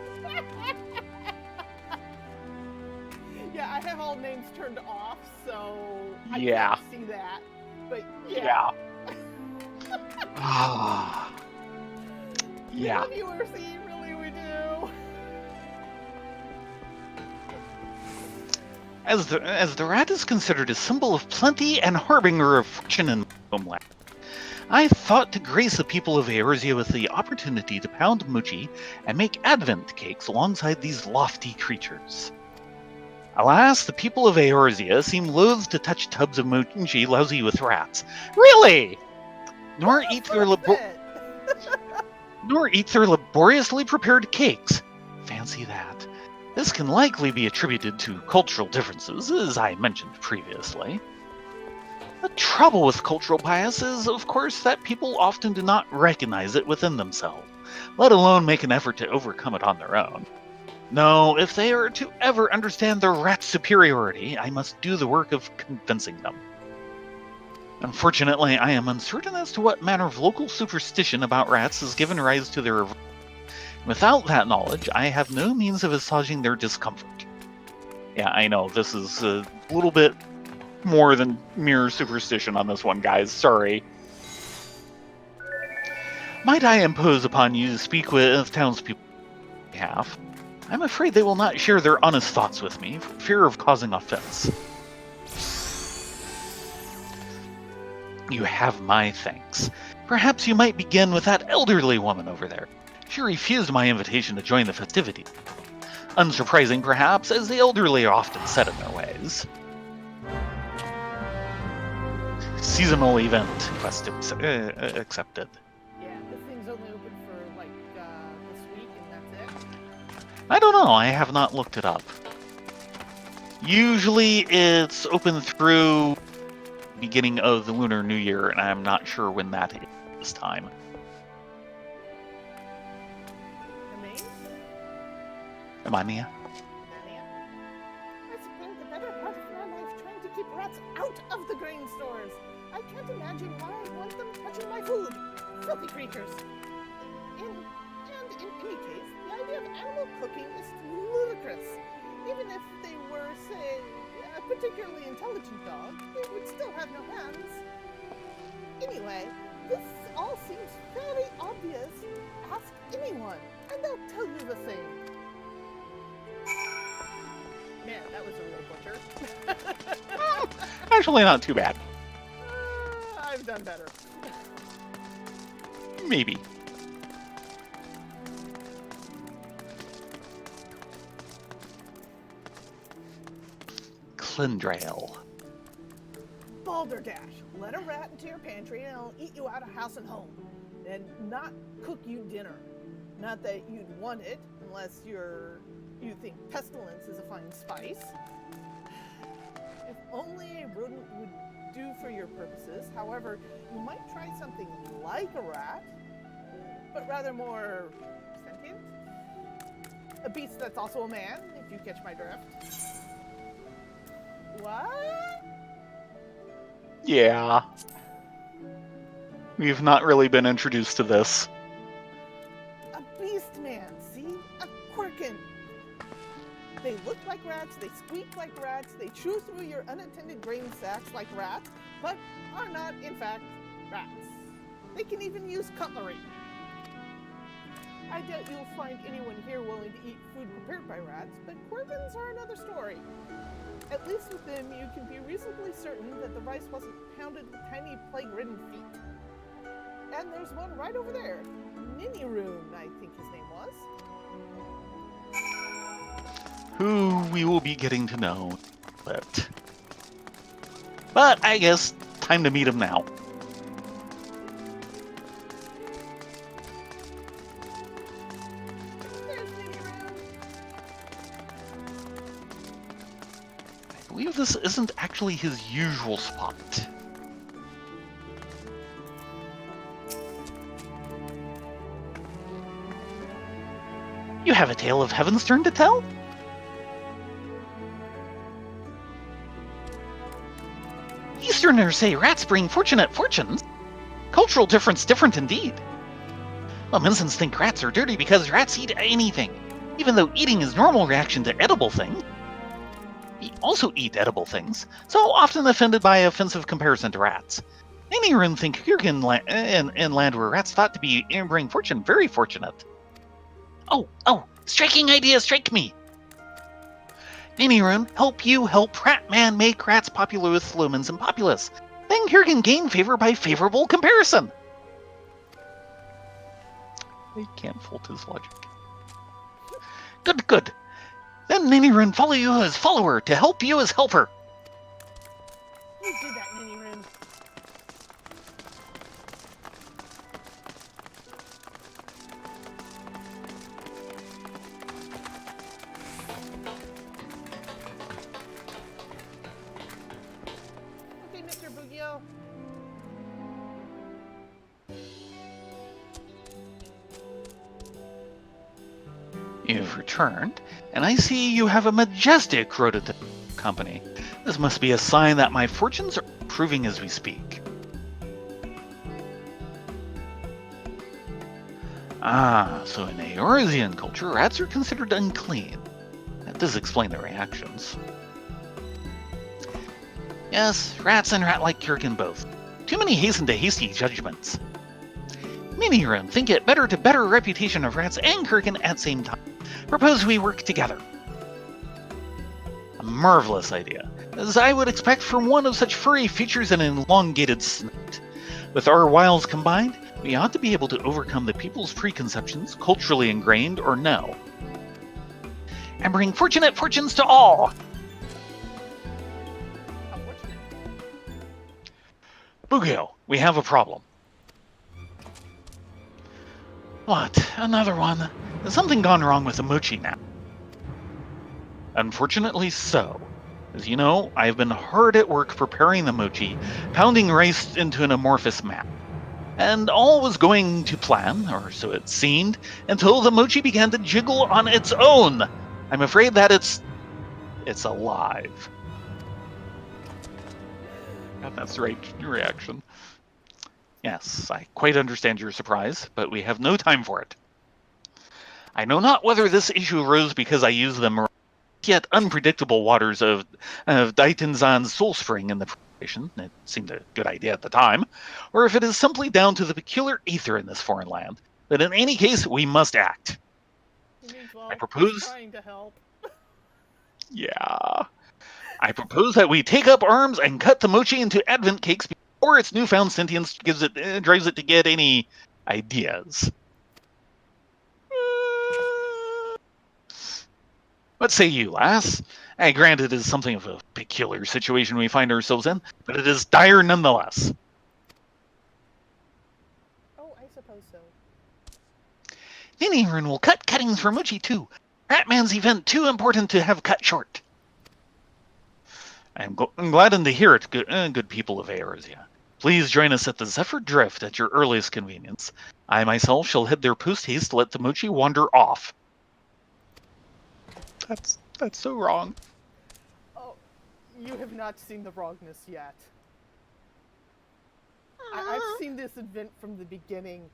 Speaker 2: Yeah, I have all names turned off, so I
Speaker 1: Yeah.
Speaker 2: can't see that. But
Speaker 1: Yeah. Ah.
Speaker 2: We
Speaker 1: Yeah.
Speaker 2: love you, Eorzea, really we do.
Speaker 1: As the rat is considered a symbol of plenty and harbinger of fortune in my homeland, I thought to grace the people of Eorzea with the opportunity to pound mochi and make advent cakes alongside these lofty creatures. Alas, the people of Eorzea seem loath to touch tubs of mochi lousy with rats. Really? Nor eat their laboriously prepared cakes. Fancy that. This can likely be attributed to cultural differences, as I mentioned previously. The trouble with cultural bias is, of course, that people often do not recognize it within themselves, let alone make an effort to overcome it on their own. No, if they are to ever understand their rat superiority, I must do the work of convincing them. Unfortunately, I am uncertain as to what manner of local superstition about rats has given rise to their aversion. Without that knowledge, I have no means of assuaging their discomfort. Yeah, I know, this is a little bit more than mere superstition on this one, guys. Sorry. Might I impose upon you to speak with townspeople on behalf? I'm afraid they will not share their honest thoughts with me, for fear of causing offense. You have my thanks. Perhaps you might begin with that elderly woman over there. She refused my invitation to join the festivity. Unsurprising, perhaps, as the elderly are often set in their ways. Seasonal event quest accepted.
Speaker 2: Yeah, this thing's only open for like this week, and that's it.
Speaker 1: I don't know. I have not looked it up. Usually it's open through beginning of the Lunar New Year, and I'm not sure when that is this time. Amania?
Speaker 2: I spent the better part of my life trying to keep rats out of the grain stores. I can't imagine why I want them touching my food. Filthy creatures. And in any case, the idea of animal cooking is ludicrous. Even if they were, say, a particularly intelligent dog, they would still have no hands. Anyway, this all seems fairly obvious. Ask anyone, and they'll tell you the same. Man, that was a real butcher.
Speaker 1: Actually, not too bad.
Speaker 2: I've done better.
Speaker 1: Maybe. Clindrail.
Speaker 2: Balderdash, let a rat into your pantry and I'll eat you out of house and home. And not cook you dinner. Not that you'd want it, unless you think pestilence is a fine spice. If only a rodent would do for your purposes. However, you might try something like a rat, but rather more sentient. A beast that's also a man, if you catch my drift. What?
Speaker 1: Yeah. We've not really been introduced to this.
Speaker 2: A beast man, see? A Quirkin. They look like rats, they squeak like rats, they chew through your unattended grain sacks like rats, but are not, in fact, rats. They can even use cutlery. I doubt you'll find anyone here willing to eat food prepared by rats, but Quirkins are another story. At least with them, you can be reasonably certain that the rice wasn't pounded with tiny plague-ridden feet. And there's one right over there. Niniroon, I think his name was.
Speaker 1: Who we will be getting to know. But I guess time to meet him now.
Speaker 2: There's Niniroon.
Speaker 1: I believe this isn't actually his usual spot. You have a tale of Heaven's Turn to tell? Easterners say rats bring fortunate fortunes. Cultural difference different indeed. Well, Minsons think rats are dirty because rats eat anything, even though eating is normal reaction to edible things. We also eat edible things, so often offended by offensive comparison to rats. Many Rune think here in land where rats thought to be bring fortune very fortunate. Oh, striking idea, strike me! Many Rune, help you help Rat Man make rats popular with lumens and populace. Then Kirgen gain favor by favorable comparison. I can't fault his logic. Good. Then Ninirun follow you as follower to help you as helper.
Speaker 2: You did that, Ninirun. Okay, Mr. Bugio.
Speaker 1: You've returned, and I see you have a majestic rhododendron company. This must be a sign that my fortunes are improving as we speak. So in Eorzean culture, rats are considered unclean. That does explain their reactions. Yes, rats and rat-like Kirkin both. Too many hasten to hasty judgments. Minirun think it better to better reputation of rats and Kirkin at same time. Propose we work together. A marvelous idea, as I would expect from one of such furry features and elongated snout. With our wiles combined, we ought to be able to overcome the people's preconceptions, culturally ingrained or no, and bring fortunate fortunes to all. Bugio, we have a problem. What? Another one? Has something gone wrong with the mochi now? Unfortunately so. As you know, I have been hard at work preparing the mochi, pounding rice into an amorphous map. And all was going to plan, or so it seemed, until the mochi began to jiggle on its own. I'm afraid that it's alive. And that's the right reaction. Yes, I quite understand your surprise, but we have no time for it. I know not whether this issue arose because I used the yet unpredictable waters of Daitenzan's soul spring in the preparation. It seemed a good idea at the time, or if it is simply down to the peculiar ether in this foreign land. But in any case, we must act.
Speaker 2: He means, well,
Speaker 1: I propose.
Speaker 2: trying to help.
Speaker 1: Yeah. I propose that we take up arms and cut the mochi into advent cakes before its newfound sentience drives it to get any ideas. What say you, lass? Granted, it is something of a peculiar situation we find ourselves in, but it is dire nonetheless.
Speaker 2: Oh, I suppose so.
Speaker 1: Ninirun will cut cuttings for mochi too. Ratman's event too important to have cut short. I'm gladdened to hear it, good people of Eorzea. Please join us at the Zephyr Drift at your earliest convenience. I myself shall head there post-haste to let the mochi wander off. That's so wrong.
Speaker 2: Oh, you have not seen the wrongness yet. I've seen this event from the beginning,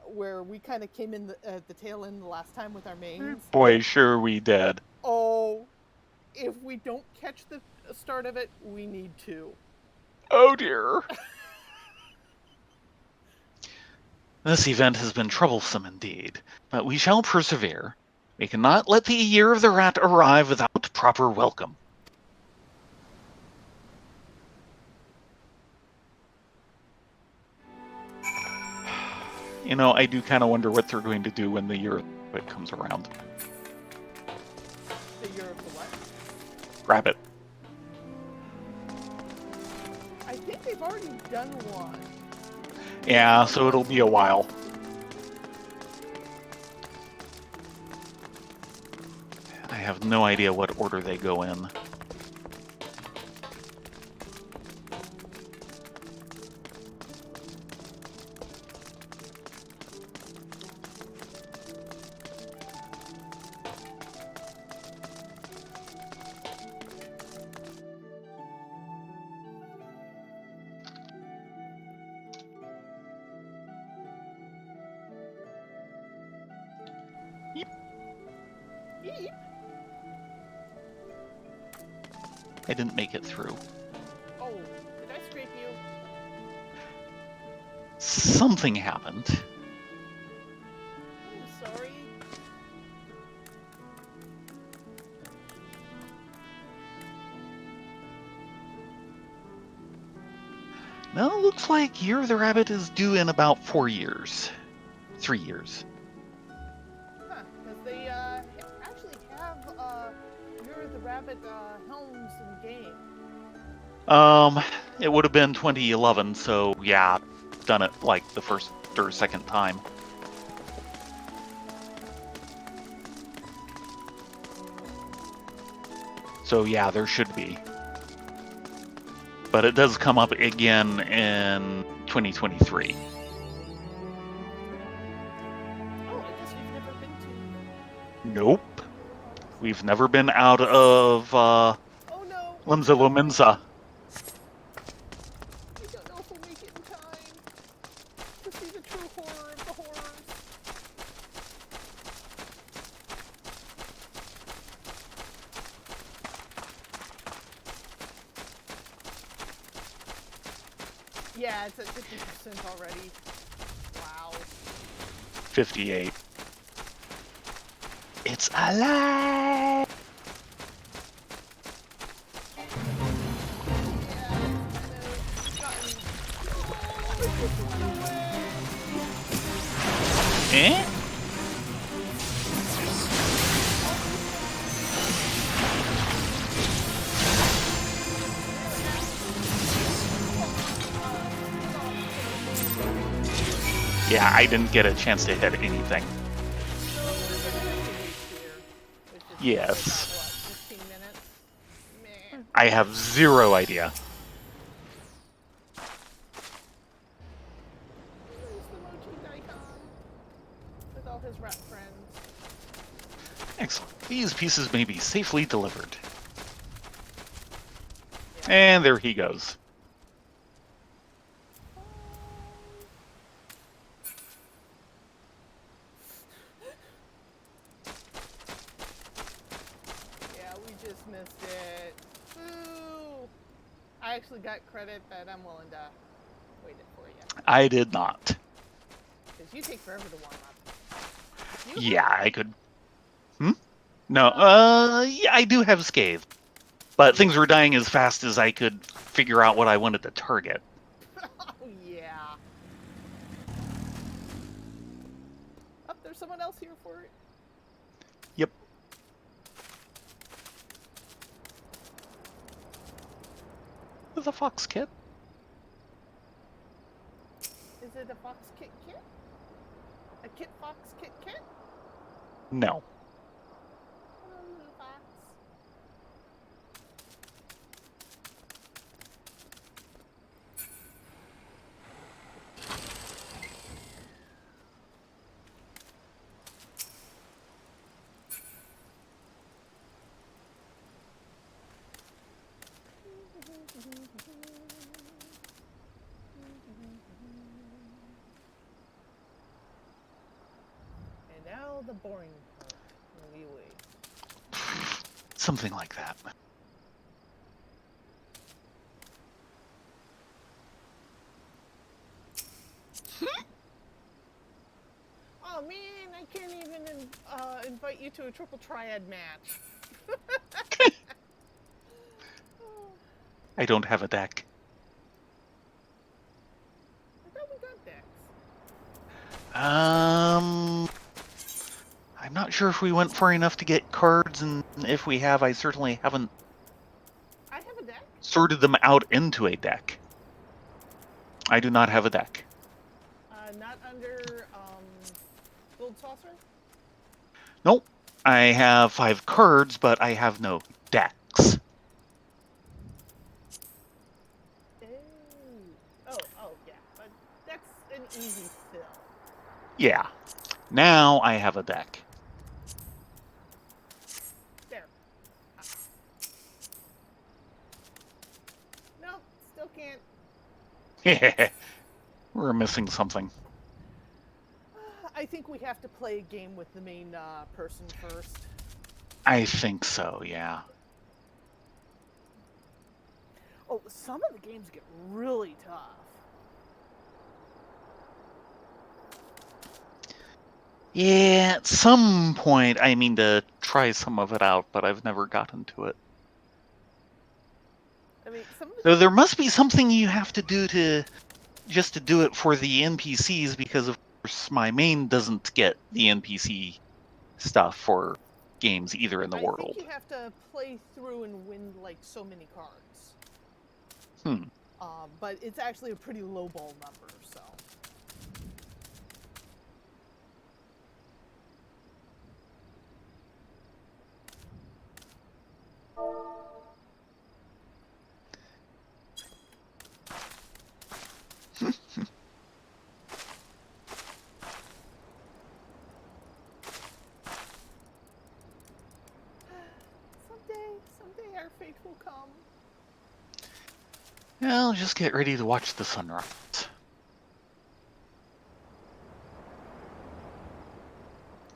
Speaker 2: where we kind of came in the tail end the last time with our mains.
Speaker 1: Boy, sure we did.
Speaker 2: Oh, if we don't catch the start of it, we need to.
Speaker 1: Oh dear. This event has been troublesome indeed, but we shall persevere. We cannot let the year of the rat arrive without proper welcome. You know, I do kind of wonder what they're going to do when the year of it comes around.
Speaker 2: The year of the what?
Speaker 1: Rabbit.
Speaker 2: I think they've already done one.
Speaker 1: Yeah, so it'll be a while. I have no idea what order they go in.
Speaker 2: Eep.
Speaker 1: I didn't make it through.
Speaker 2: Oh, did I scrape you?
Speaker 1: Something happened.
Speaker 2: I'm sorry.
Speaker 1: No, looks like Year of the Rabbit is due in about 4 years. 3 years.
Speaker 2: Huh, because they actually have You're the Rabbit helms in game.
Speaker 1: It would have been 2011, so yeah, done it like the first or second time. So yeah, there should be. But it does come up again in 2023.
Speaker 2: Oh, I guess we've never been to.
Speaker 1: Nope. We've never been out of
Speaker 2: Oh no.
Speaker 1: Limsa Lominsa.
Speaker 2: I don't know if we'll make it in time to see the true horror of the horrors. Yeah, it's at 50% already. Wow.
Speaker 1: 58. It's alive! Eh? Yeah, I didn't get a chance to hit anything. Yes.
Speaker 2: 15 minutes? Meh.
Speaker 1: I have zero idea.
Speaker 2: There's the Mochi Daikon with all his rat friends.
Speaker 1: Excellent. These pieces may be safely delivered. And there he goes.
Speaker 2: Yeah, we just missed it. Boo! I actually got credit that I'm willing to wait it for you.
Speaker 1: I did not.
Speaker 2: Because you take forever to warm up.
Speaker 1: Yeah, I could. No, yeah, I do have Scathe. But things were dying as fast as I could figure out what I wanted to target.
Speaker 2: Oh, yeah. Oh, there's someone else here for it.
Speaker 1: Yep. With a fox kit.
Speaker 2: Is it a fox kit kit? A kit fox kit kit?
Speaker 1: No.
Speaker 2: Hello, little fox. And now the boring part. We wait.
Speaker 1: Something like that.
Speaker 2: Oh man, I can't even invite you to a triple triad match.
Speaker 1: I don't have a deck.
Speaker 2: I thought we got decks.
Speaker 1: I'm not sure if we went far enough to get cards, and if we have, I certainly haven't
Speaker 2: I have a deck.
Speaker 1: sorted them out into a deck. I do not have a deck.
Speaker 2: Not under Gold Saucer?
Speaker 1: Nope. I have 5 cards, but I have no decks.
Speaker 2: Oh, yeah. But that's an easy fill.
Speaker 1: Yeah. Now I have a deck.
Speaker 2: There. Nope, still can't.
Speaker 1: We're missing something.
Speaker 2: I think we have to play a game with the main person first.
Speaker 1: I think so, yeah.
Speaker 2: Oh, some of the games get really tough.
Speaker 1: Yeah, at some point I mean to try some of it out, but I've never gotten to it.
Speaker 2: I mean, some of
Speaker 1: Though there must be something you have to do to just to do it for the NPCs, because of course my main doesn't get the NPC stuff for games either in the
Speaker 2: I
Speaker 1: world.
Speaker 2: think you have to play through and win like so many cards.
Speaker 1: Hmm.
Speaker 2: But it's actually a pretty lowball number, so. Someday our fate will come.
Speaker 1: Well, just get ready to watch the sunrise.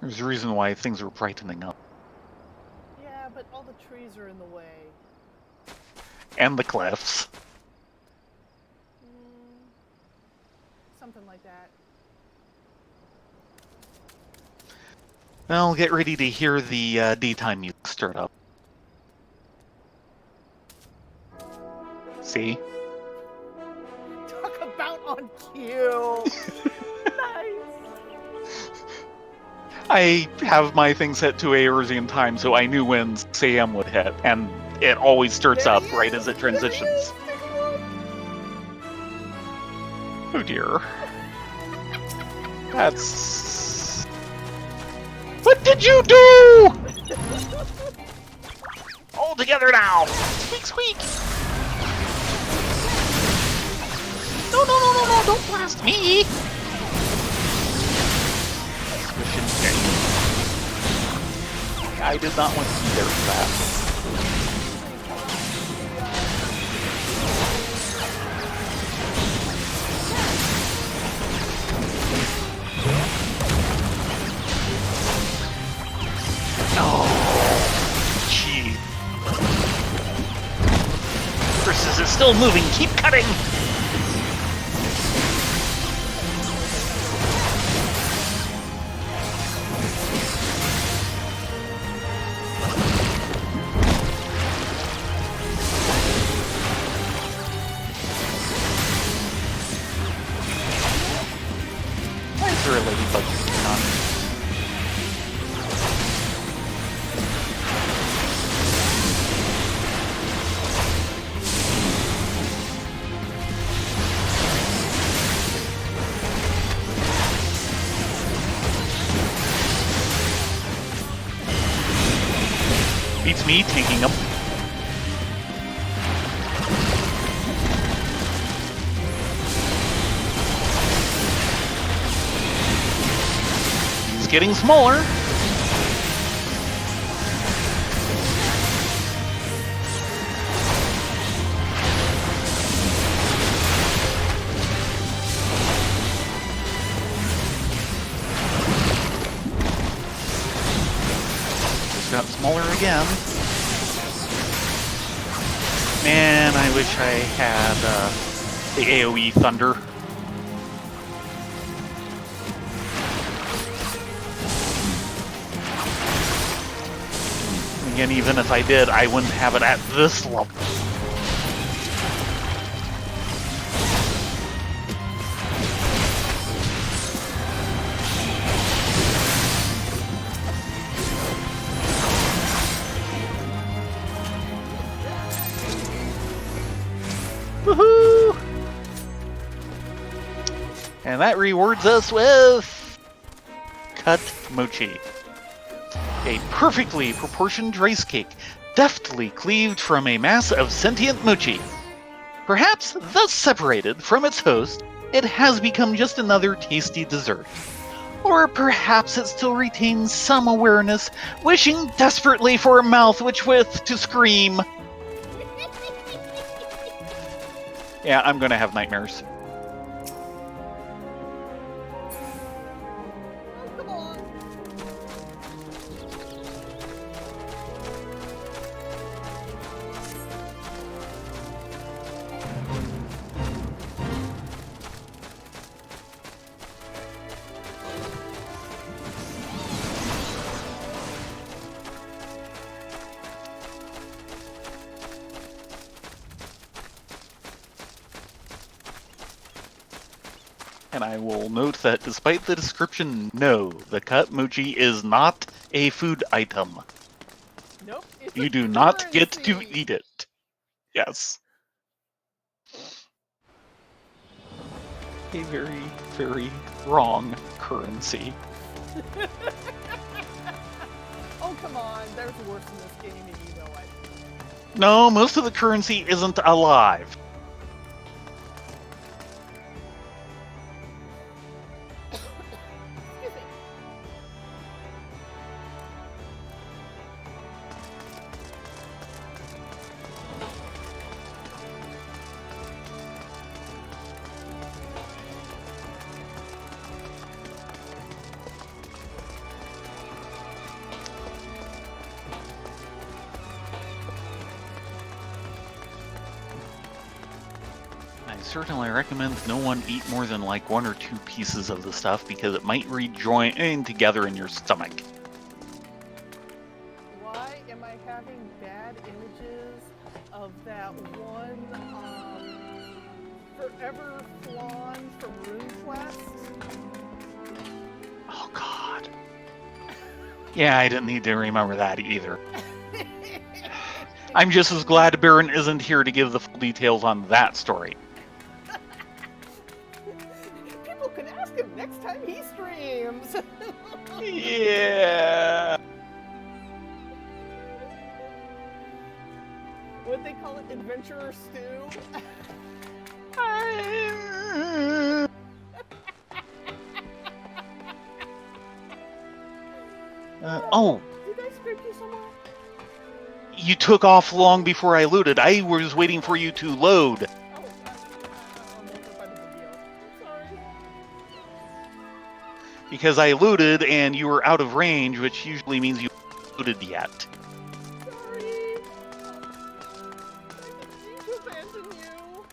Speaker 1: There's a reason why things are brightening up.
Speaker 2: Yeah, but all the trees are in the way.
Speaker 1: And the cliffs.
Speaker 2: Something like that.
Speaker 1: Well, get ready to hear the daytime music start up. See?
Speaker 2: Talk about on cue. Nice.
Speaker 1: I have my thing set to Eorzean time, so I knew when Sam would hit, and it always starts
Speaker 2: There
Speaker 1: up
Speaker 2: he
Speaker 1: right
Speaker 2: is!
Speaker 1: as it
Speaker 2: There he
Speaker 1: transitions.
Speaker 2: is! Take a look!
Speaker 1: Oh dear. That's... What did you do? All together now! Squeak, squeak! No, no, no, no, no, don't blast me! Squish and kick. I did not want to be there for that. Oh, gee. Versus is still moving. Keep cutting. Why is there a ladybug sitting on? Beats me taking him. He's getting smaller. Just got smaller again. Man, I wish I had the AoE Thunder. Again, even if I did, I wouldn't have it at this level. Woohoo! And that rewards us with cut mochi. A perfectly proportioned rice cake, deftly cleaved from a mass of sentient mochi. Perhaps thus separated from its host, it has become just another tasty dessert. Or perhaps it still retains some awareness, wishing desperately for a mouth which with to scream. Yeah, I'm gonna have nightmares.
Speaker 2: Oh, come on.
Speaker 1: And I will note that despite the description, no, the cut mochi is not a food item.
Speaker 2: Nope. It's
Speaker 1: You
Speaker 2: a
Speaker 1: do not get to
Speaker 2: currency.
Speaker 1: eat it. Yes. A very, very wrong currency.
Speaker 2: Oh, come on. There's worse in this game, and you know it.
Speaker 1: No, most of the currency isn't alive.
Speaker 2: Excuse me.
Speaker 1: I certainly recommend no one eat more than like 1 or 2 pieces of the stuff because it might rejoin together in your stomach.
Speaker 2: Why am I having bad images of that one forever flan from RuneQuest?
Speaker 1: Oh god. Yeah, I didn't need to remember that either. I'm just as glad Baron isn't here to give the full details on that story.
Speaker 2: People can ask him next time he streams.
Speaker 1: Yeah.
Speaker 2: What they call it, adventurer stew?
Speaker 1: Oh,
Speaker 2: Did I scrape you somewhere?
Speaker 1: you took off long before I looted. I was waiting for you to load.
Speaker 2: Oh, I'll never find a video. I'm sorry.
Speaker 1: Because I looted and you were out of range, which usually means you looted yet.
Speaker 2: Sorry. I didn't mean to abandon you.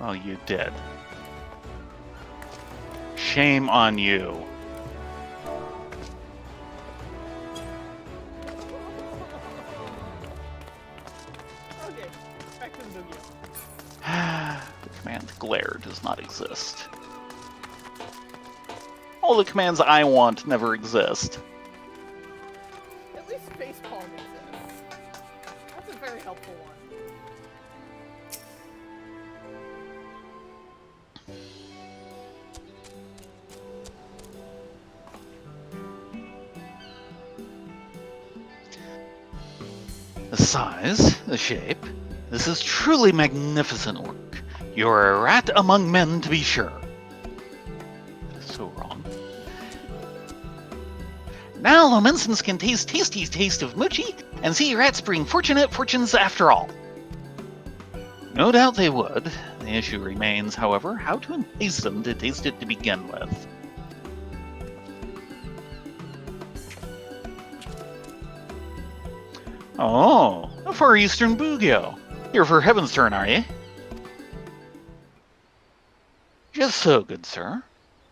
Speaker 1: Oh, you did. Shame on you.
Speaker 2: Okay, back to the video.
Speaker 1: The command glare does not exist. All the commands I want never exist.
Speaker 2: At least facepalm exists. That's a very helpful one.
Speaker 1: The size, the shape. This is truly magnificent work. You're a rat among men, to be sure. That is so wrong. Now Lomensons can taste tasty taste of mochi and see rats bring fortunate fortunes after all. No doubt they would. The issue remains, however, how to entice them to taste it to begin with. Oh, a Far Eastern Bugyo. Here for Heaven's Turn, are you? Just so, good sir.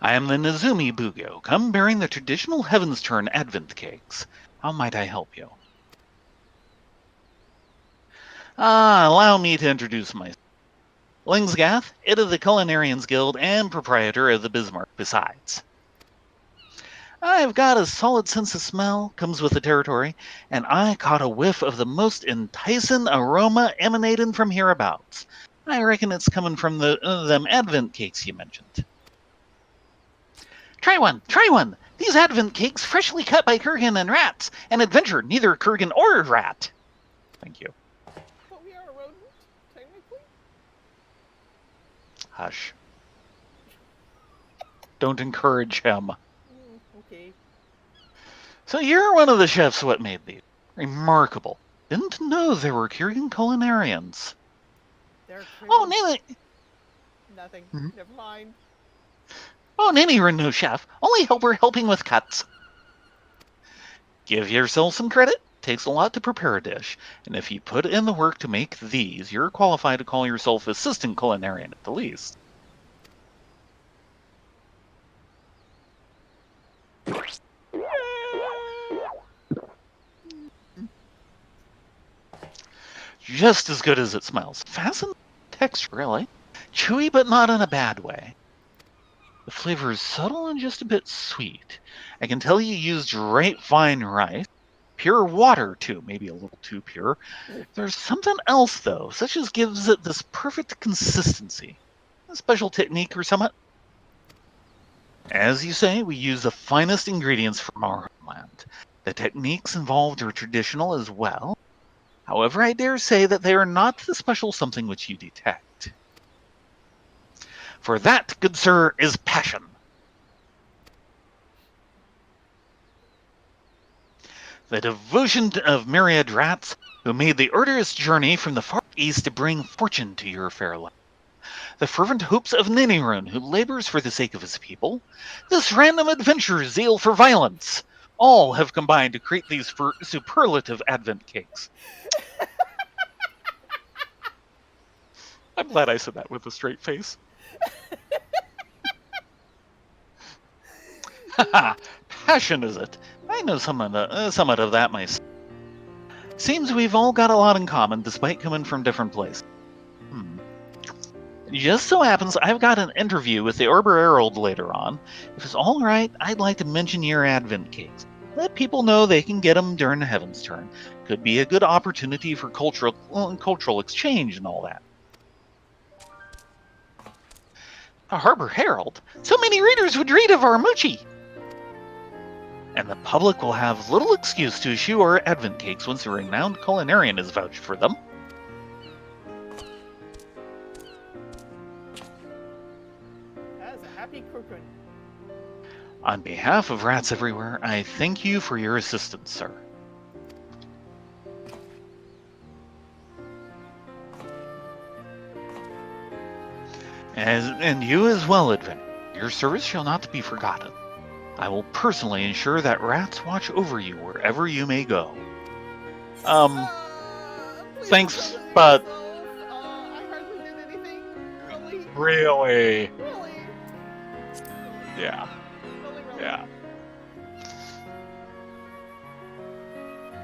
Speaker 1: I am the Nezumi Bugyo, come bearing the traditional Heaven's Turn Advent cakes. How might I help you? Allow me to introduce myself. Lingsgath, Id of the Culinarians Guild, and proprietor of the Bismarck besides. I've got a solid sense of smell, comes with the territory, and I caught a whiff of the most enticing aroma emanating from hereabouts. I reckon it's coming from them Advent cakes you mentioned. Try one, try one! These Advent cakes freshly cut by Kurgan and rats, an adventure neither Kurgan or rat. Thank you.
Speaker 2: But we are a rodent, technically.
Speaker 1: Hush. Don't encourage him.
Speaker 2: Okay.
Speaker 1: So you're one of the chefs what made these. Remarkable. Didn't know there were Kurgan culinarians.
Speaker 2: They're
Speaker 1: Oh,
Speaker 2: crazy.
Speaker 1: Nene.
Speaker 2: Nothing.
Speaker 1: Mhm.
Speaker 2: Never mind.
Speaker 1: Oh, Nene were no chef. Only helper helping with cuts. Give yourself some credit. Takes a lot to prepare a dish. And if you put in the work to make these, you're qualified to call yourself assistant culinarian at the least. Just as good as it smells. Fascinating texture, really. Chewy, but not in a bad way. The flavor is subtle and just a bit sweet. I can tell you used right fine rice. Pure water, too, maybe a little too pure. There's something else, though, such as gives it this perfect consistency. A special technique or something? As you say, we use the finest ingredients from our homeland. The techniques involved are traditional as well. However, I dare say that they are not the special something which you detect. For that, good sir, is passion. The devotion of myriad rats who made the arduous journey from the far east to bring fortune to your fair land. The fervent hopes of Ninirun who labors for the sake of his people. This random adventure's zeal for violence. All have combined to create these superlative advent cakes. I'm glad I said that with a straight face. Haha, passion is it? I know somewhat of that myself. Seems we've all got a lot in common, despite coming from different places. Just so happens I've got an interview with the Arbor Herald later on. If it's all right, I'd like to mention your advent cakes. Let people know they can get them during the Heaven's Turn. Could be a good opportunity for cultural exchange and all that. A Harbor Herald? So many readers would read of our Moochie! And the public will have little excuse to eschew our advent cakes once a renowned culinarian has vouched for them.
Speaker 2: That is a happy croaking.
Speaker 1: On behalf of Rats Everywhere, I thank you for your assistance, sir. And you as well, Advent. Your service shall not be forgotten. I will personally ensure that rats watch over you wherever you may go. Thanks, but...
Speaker 2: I hardly did anything.
Speaker 1: Really?
Speaker 2: Really?
Speaker 1: Yeah.
Speaker 2: Really?
Speaker 1: Yeah.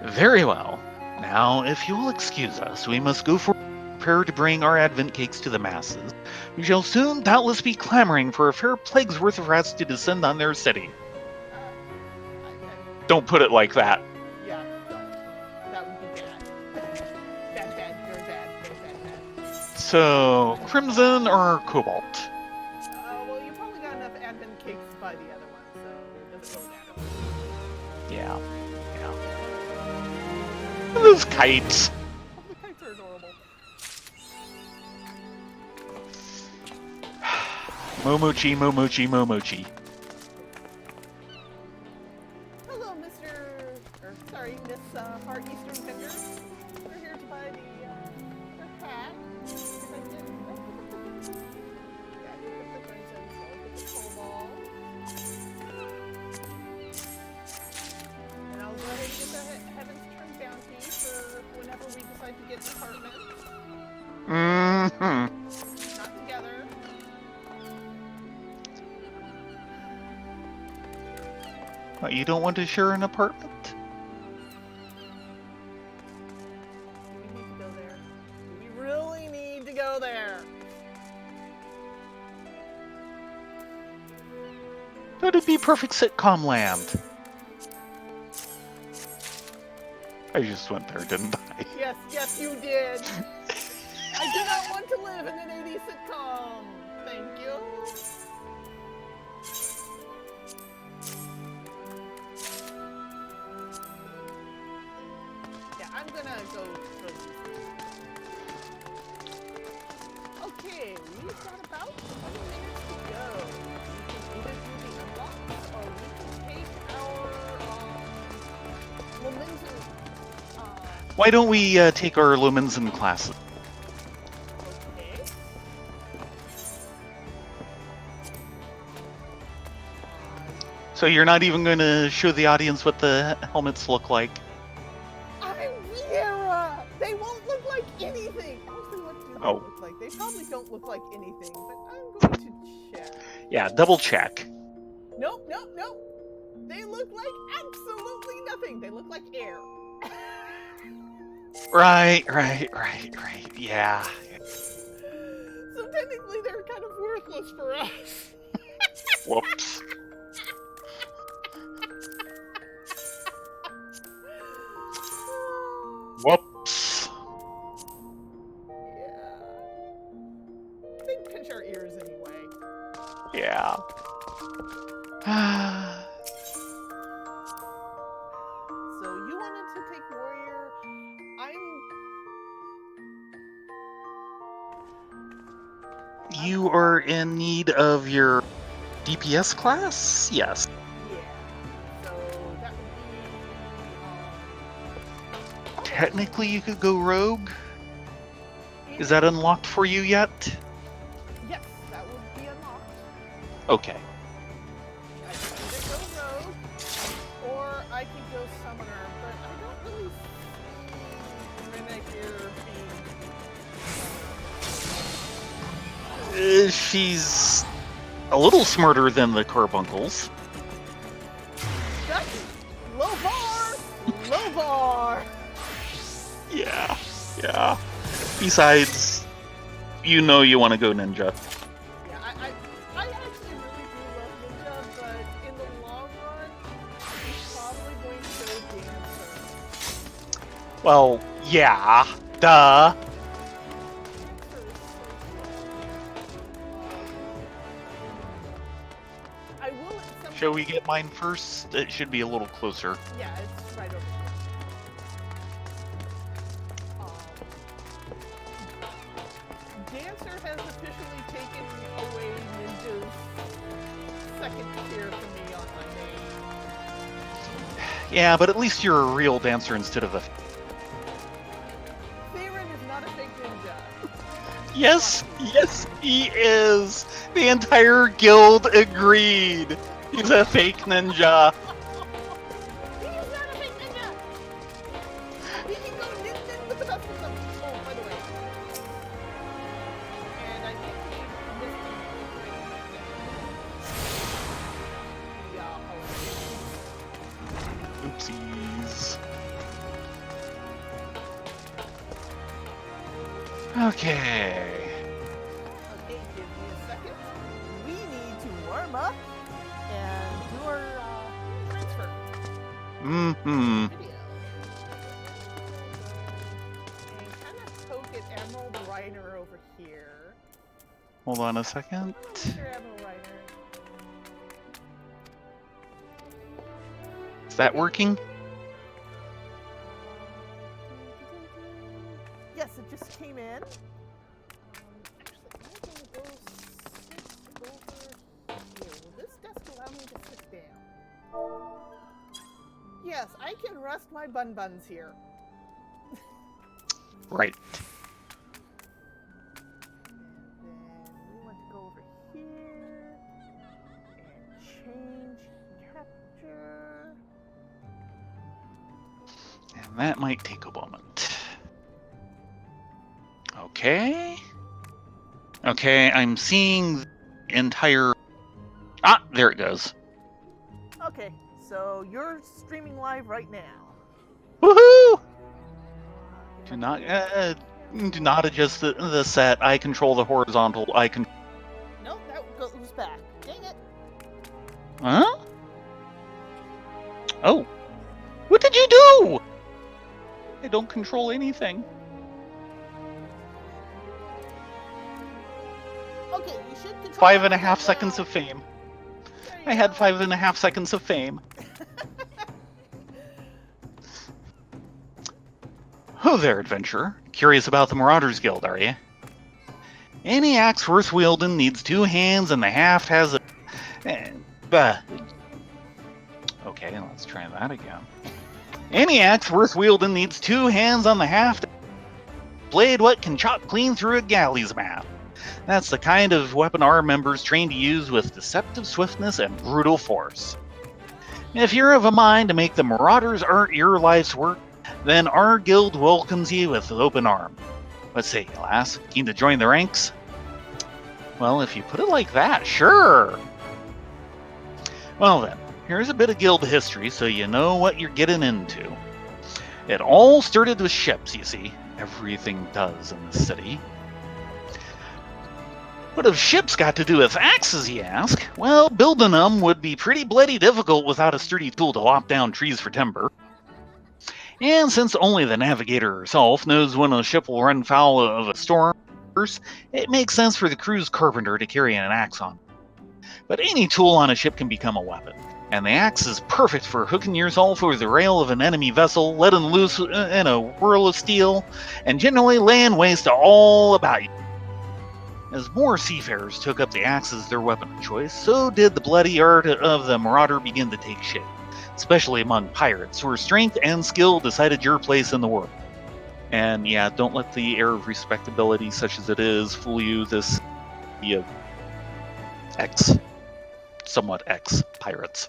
Speaker 1: Very well. Now, if you will excuse us, we must go prepare to bring our advent cakes to the masses, who shall soon doubtless be clamoring for a fair plague's worth of rats to descend on their city. Don't put it like that.
Speaker 2: Yeah, don't. That would be bad. Bad, very bad.
Speaker 1: So, Crimson or Cobalt?
Speaker 2: Well, you probably got enough advent cakes to buy the other one, so it doesn't really matter.
Speaker 1: Yeah. Those kites.
Speaker 2: Oh, the kites are adorable.
Speaker 1: Momochi, Momochi, Momochi.
Speaker 2: Hello, Miss Heart Eastern Vendor. We're here to buy the hat. If I get the crimson, so I'll get the cobalt. And I'll go ahead and get the Heaven's Turn bounty for whenever we decide to get an apartment.
Speaker 1: Mm-hmm.
Speaker 2: Not together.
Speaker 1: What, you don't want to share an apartment?
Speaker 2: Do we need to go there? Do we really need to go there?
Speaker 1: That'd be perfect sitcom land. I just went there, didn't I?
Speaker 2: Yes, you did. I do not want to live in an 80s sitcom. Thank you. Yeah, I'm gonna go. Okay, we've got about 20 minutes to go. We can either do the unlocks or we can take our momentum.
Speaker 1: Why don't we take our lumens and classes?
Speaker 2: Okay.
Speaker 1: So you're not even going to show the audience what the helmets look like?
Speaker 2: I'm Viera! They won't look like anything! Actually, what do they look like? They probably don't look like anything, but I'm going to check.
Speaker 1: Yeah, double check.
Speaker 2: Nope. They look like absolutely nothing. They look like air.
Speaker 1: Right. Yeah.
Speaker 2: So technically they're kind of worthless for us.
Speaker 1: Whoops. Whoops.
Speaker 2: Yeah. They pinch our ears anyway.
Speaker 1: Yeah.
Speaker 2: So you wanted to take warrior.
Speaker 1: You are in need of your DPS class? Yes.
Speaker 2: Yeah. So that would be.
Speaker 1: Technically, you could go rogue. Is that unlocked for you yet?
Speaker 2: Yes, that would be unlocked.
Speaker 1: Okay.
Speaker 2: I could either go rogue, or I could go summoner, but I don't really see Renna here being.
Speaker 1: She's a little smarter than the carbuncles.
Speaker 2: That's low bar! Low bar!
Speaker 1: Yeah. Besides, you know you want to go ninja.
Speaker 2: Yeah, I actually really do love ninja, but in the long run, he's probably going to go dancer.
Speaker 1: Well, yeah. Duh.
Speaker 2: I will at some
Speaker 1: Shall we get mine first? It should be a little closer.
Speaker 2: Yeah, it's right over here. Dancer has officially taken away Ninja's second tier for me on my name.
Speaker 1: Yeah, but at least you're a real dancer instead of a...
Speaker 2: Theron is not a fake ninja.
Speaker 1: Yes, he is. The entire guild agreed. He's a fake ninja.
Speaker 2: He is not a fake ninja! He can go nin with the best of them. Oh, by the way. And I think he missed the
Speaker 1: Oopsies. Okay.
Speaker 2: Okay, give me a second. We need to warm up and do our transfer
Speaker 1: Mm-hmm.
Speaker 2: video. And kind of poke at Emerald Reiner over here.
Speaker 1: Hold on a second.
Speaker 2: Mr. Emerald Reiner.
Speaker 1: Is that working?
Speaker 2: Yes, it just came in. Actually, I'm going to go sit over here. Will this desk allow me to sit down? Yes, I can rest my buns here.
Speaker 1: Right.
Speaker 2: And then we want to go over here and change capture.
Speaker 1: And that might take a moment. Okay, I'm seeing the entire... Ah, there it goes.
Speaker 2: Okay, so you're streaming live right now.
Speaker 1: Woohoo! Do not adjust the set. I control the horizontal.
Speaker 2: Nope, that goes back. Dang it.
Speaker 1: Huh? Oh. What did you do? I don't control anything.
Speaker 2: Okay, you should control
Speaker 1: 5.5 seconds of fame. I had 5.5 seconds of fame. Oh there, adventurer. Curious about the Marauders Guild, are you? Any axe worth wielding needs 2 hands, and the haft has a... Okay, let's try that again. Any axe worth wielding needs 2 hands on the haft. Blade what can chop clean through a galley's map. That's the kind of weapon our members train to use with deceptive swiftness and brutal force. If you're of a mind to make the Marauders art your life's work, then our guild welcomes you with open arm. What say you, lass? Keen to join the ranks? Well, if you put it like that, sure. Well then, here's a bit of guild history so you know what you're getting into. It all started with ships, you see. Everything does in the city. What have ships got to do with axes, you ask? Well, building them would be pretty bloody difficult without a sturdy tool to lop down trees for timber. And since only the navigator herself knows when a ship will run foul of a storm, it makes sense for the crew's carpenter to carry an axe on. But any tool on a ship can become a weapon, and the axe is perfect for hooking yourself over the rail of an enemy vessel, letting loose in a whirl of steel, and generally laying waste to all about you. As more seafarers took up the axe as their weapon of choice, so did the bloody art of the marauder begin to take shape, especially among pirates, where strength and skill decided your place in the world. And yeah, don't let the air of respectability, such as it is, fool you. This somewhat ex-pirates.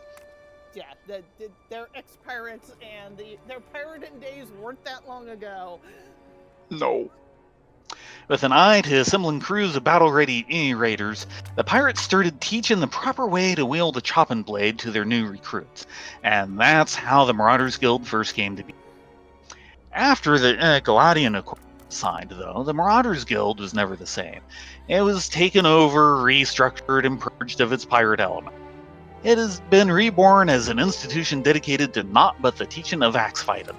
Speaker 2: Yeah, they're ex-pirates, and their pirating days weren't that long ago.
Speaker 1: No. With an eye to assembling crews of battle-ready raiders, the pirates started teaching the proper way to wield a chopping blade to their new recruits, and that's how the Marauders Guild first came to be. After the Galadian Accord was signed, though, the Marauders Guild was never the same. It was taken over, restructured, and purged of its pirate element. It has been reborn as an institution dedicated to naught but the teaching of axe fighting.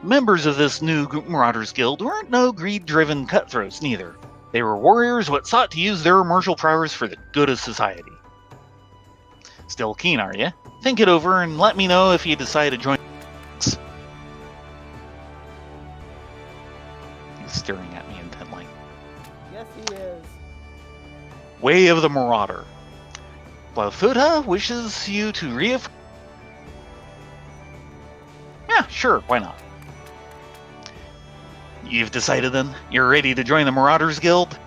Speaker 1: Members of this new Marauders Guild weren't no greed-driven cutthroats, neither. They were warriors what sought to use their martial prowess for the good of society. Still keen, are you? Think it over and let me know if you decide to join. He's staring at me intently.
Speaker 2: Yes, he is.
Speaker 1: Way of the Marauder. Blauthuta wishes you to reaffirm. Yeah, sure, why not? You've decided then? You're ready to join the Marauders Guild?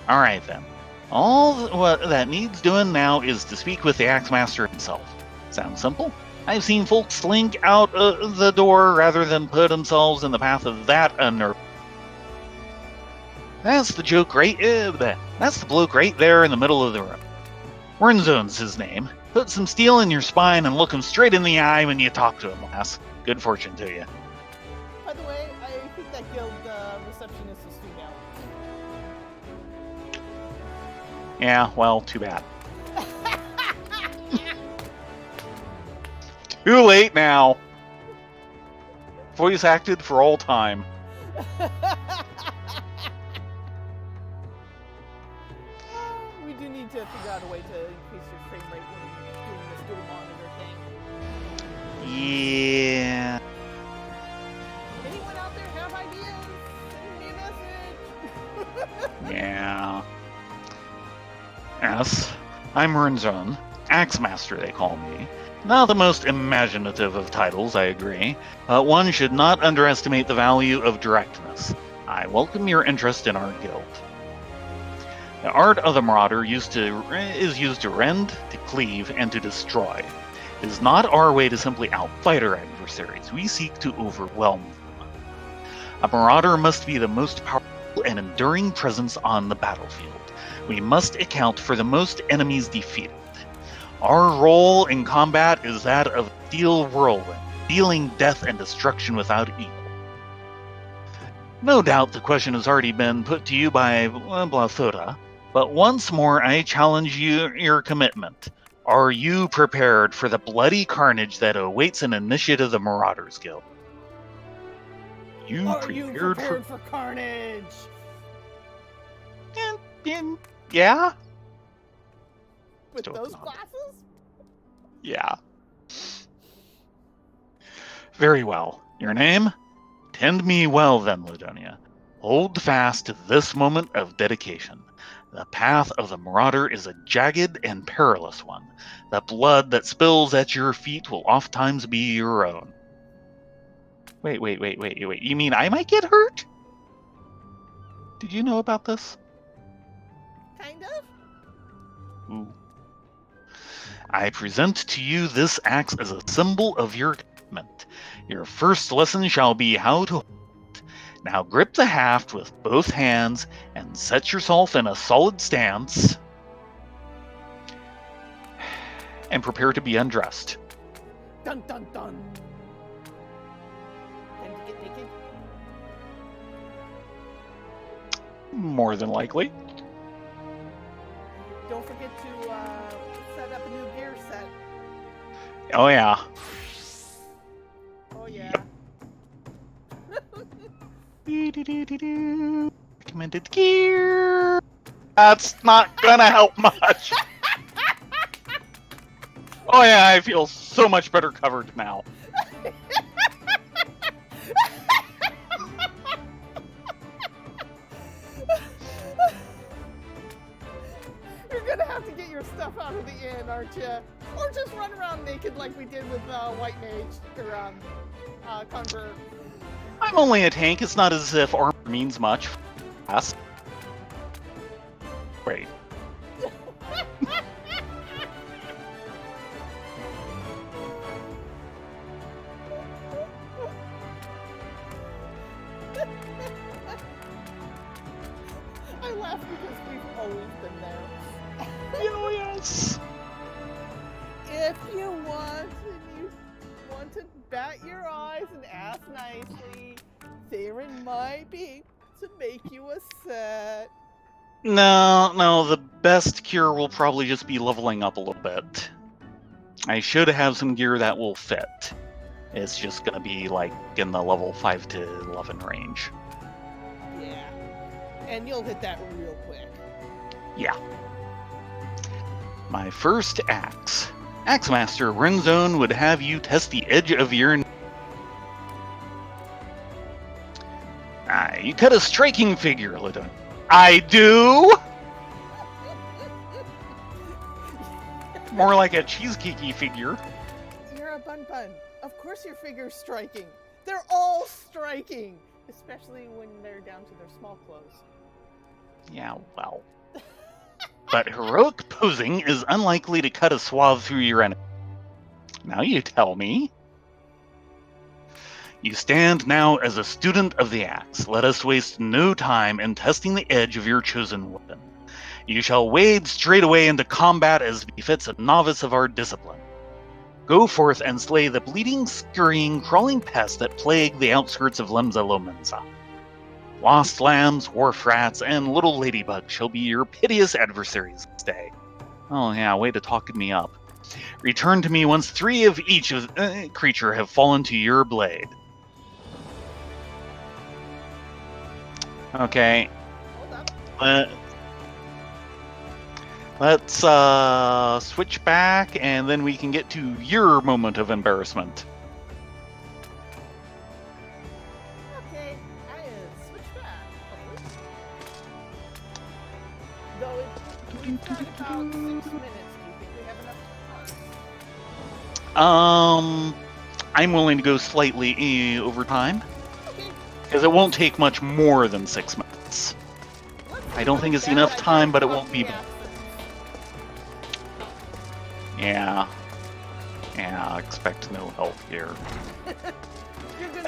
Speaker 1: Alright then. All that needs doing now is to speak with the Axemaster himself. Sounds simple? I've seen folks slink out the door rather than put themselves in the path of that unnerving. That's the joke right that's the bloke right there in the middle of the room. Wernzone's his name. Put some steel in your spine and look him straight in the eye when you talk to him, lass. Good fortune to you.
Speaker 2: By the way, I think that guild receptionist is female.
Speaker 1: Yeah, well, too bad. Too late now. Voice acted for all time.
Speaker 2: We do need to figure out a way to increase your frame rate when you're doing this dual monitor thing.
Speaker 1: Yeah.
Speaker 2: Anyone out there have ideas? Send me a message.
Speaker 1: Yeah. Yes, I'm Wernzone. Axemaster, they call me. Not the most imaginative of titles, I agree, but one should not underestimate the value of directness. I welcome your interest in our guild. The art of the Marauder is used to rend, to cleave, and to destroy. It is not our way to simply outfight our adversaries. We seek to overwhelm them. A Marauder must be the most powerful and enduring presence on the battlefield. We must account for the most enemies defeated. Our role in combat is that of steel whirlwind, dealing death and destruction without equal. No doubt the question has already been put to you by Blauthuta, but once more I challenge your commitment. Are you prepared for the bloody carnage that awaits an initiate of the Marauders Guild?
Speaker 2: Are you prepared for carnage?
Speaker 1: Yeah?
Speaker 2: With
Speaker 1: Still
Speaker 2: those
Speaker 1: not.
Speaker 2: glasses?
Speaker 1: Yeah. Very well. Your name? Tend me well then, Ladonia. Hold fast to this moment of dedication. The path of the Marauder is a jagged and perilous one. The blood that spills at your feet will oftentimes be your own. Wait. You mean I might get hurt? Did you know about this?
Speaker 2: Kind of.
Speaker 1: Ooh. I present to you this axe as a symbol of your commitment. Your first lesson shall be how to hold it. Now grip the haft with both hands and set yourself in a solid stance. And prepare to be undressed.
Speaker 2: Dun dun dun. Time to get naked.
Speaker 1: More than likely.
Speaker 2: don't forget to set up a new gear set.
Speaker 1: Oh yeah.
Speaker 2: Oh yeah.
Speaker 1: Recommended gear. That's not gonna help much. Oh yeah, I feel so much better covered now.
Speaker 2: You're gonna have to get your stuff out of the inn, aren't you? Or just run around naked like we did with White Mage or Conjurer.
Speaker 1: I'm only a tank. It's not as if armor means much. Yes. Wait.
Speaker 2: I laugh because we've always been there.
Speaker 1: Oh yes.
Speaker 2: If you want to bat your eyes and ask nicely, Theron might be to make you a set.
Speaker 1: No, the best cure will probably just be leveling up a little bit. I should have some gear that will fit. It's just gonna be like in the level 5 to 11 range.
Speaker 2: Yeah. And you'll hit that real quick.
Speaker 1: Yeah. My first axe. Axemaster Renzone would have you test the edge of your... you cut a striking figure, Ladon. I do? More like a cheesecakey figure.
Speaker 2: You're a bun. Of course your figure's striking. They're all striking. Especially when they're down to their small clothes.
Speaker 1: Yeah, well. But heroic posing is unlikely to cut a swath through your enemy. Now you tell me. You stand now as a student of the axe. Let us waste no time in testing the edge of your chosen weapon. You shall wade straight away into combat as befits a novice of our discipline. Go forth and slay the bleeding, scurrying, crawling pests that plague the outskirts of Lemza Lomensa. Lost lambs, wharf rats, and little ladybugs shall be your piteous adversaries this day. Oh yeah, way to talk me up. Return to me once 3 of each of creature have fallen to your blade. Okay. Let's switch back, and then we can get to your moment of embarrassment.
Speaker 2: Okay, I switch back. Though we've got about 6 minutes. Do you think we have enough time?
Speaker 1: I'm willing to go slightly over time.
Speaker 2: Okay.
Speaker 1: Because it won't take much more than 6 minutes. I don't think it's enough time, but it won't be bad. Yeah. Yeah, expect no help here.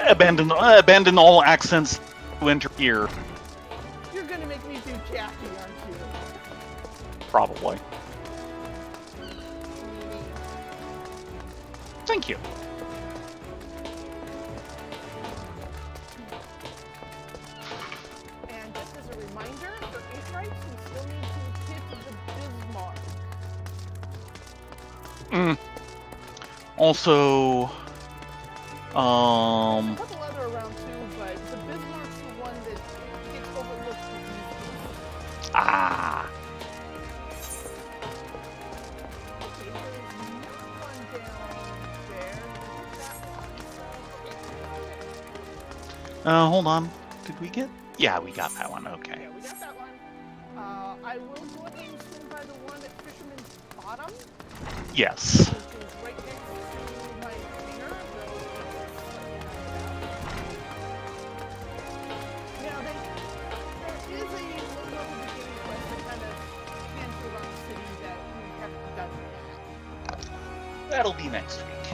Speaker 1: Abandon all accents to enter here.
Speaker 2: You're gonna make me do Jackie, aren't you?
Speaker 1: Probably. Thank you.
Speaker 2: And just as a reminder, for Atrites, we still need to hit the Bismarck.
Speaker 1: Also,
Speaker 2: There's a couple other around too, but the Bismarck's the one that gets overlooked the easiest.
Speaker 1: Ah.
Speaker 2: Okay, there's not one down there.
Speaker 1: Hold on. Did we get? Yeah, we got that one. Okay.
Speaker 2: Yeah, we got that one. I will go ahead and swing by the one at Fisherman's Bottom,
Speaker 1: Yes.
Speaker 2: which is right next to my container. Now, there is a little bit of a beginning quest that kind of hands you around the city that we haven't done yet.
Speaker 1: That'll be next week.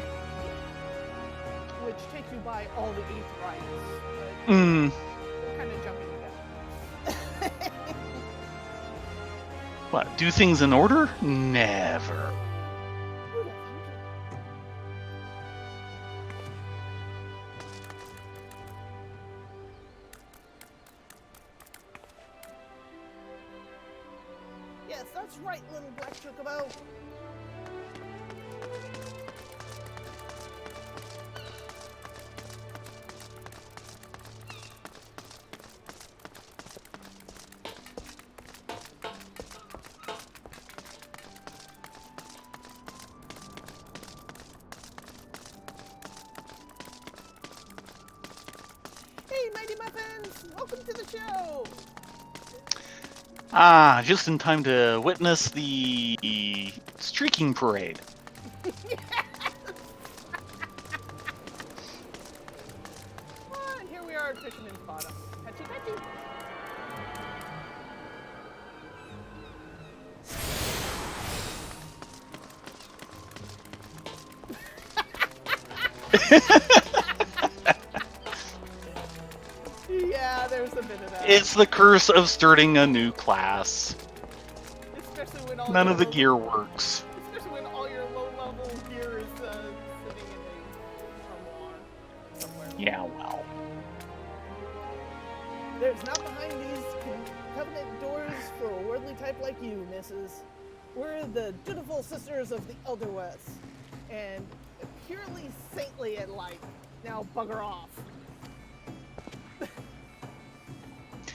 Speaker 2: Which takes you by all the 8 rights. But
Speaker 1: Hmm.
Speaker 2: we're kind of jumping the gun.
Speaker 1: What? Do things in order? Never.
Speaker 2: Yes, that's That's right, little black chocobo. Hey, Mighty Muffins! Welcome to the show!
Speaker 1: Ah, just in time to witness the streaking parade.
Speaker 2: And here we are at Fisherman's Bottom. Catchy, catchy. Yeah, there's a bit of that.
Speaker 1: It's the curse of starting a new class.
Speaker 2: Especially when all
Speaker 1: None
Speaker 2: your
Speaker 1: of the
Speaker 2: low-
Speaker 1: gear works.
Speaker 2: Especially when all your low-level gear is sitting in a armoire somewhere.
Speaker 1: Yeah, well.
Speaker 2: There's not behind these covenant doors for a worldly type like you, missus. We're the dutiful sisters of the Elder West, and purely saintly at life. Now bugger off.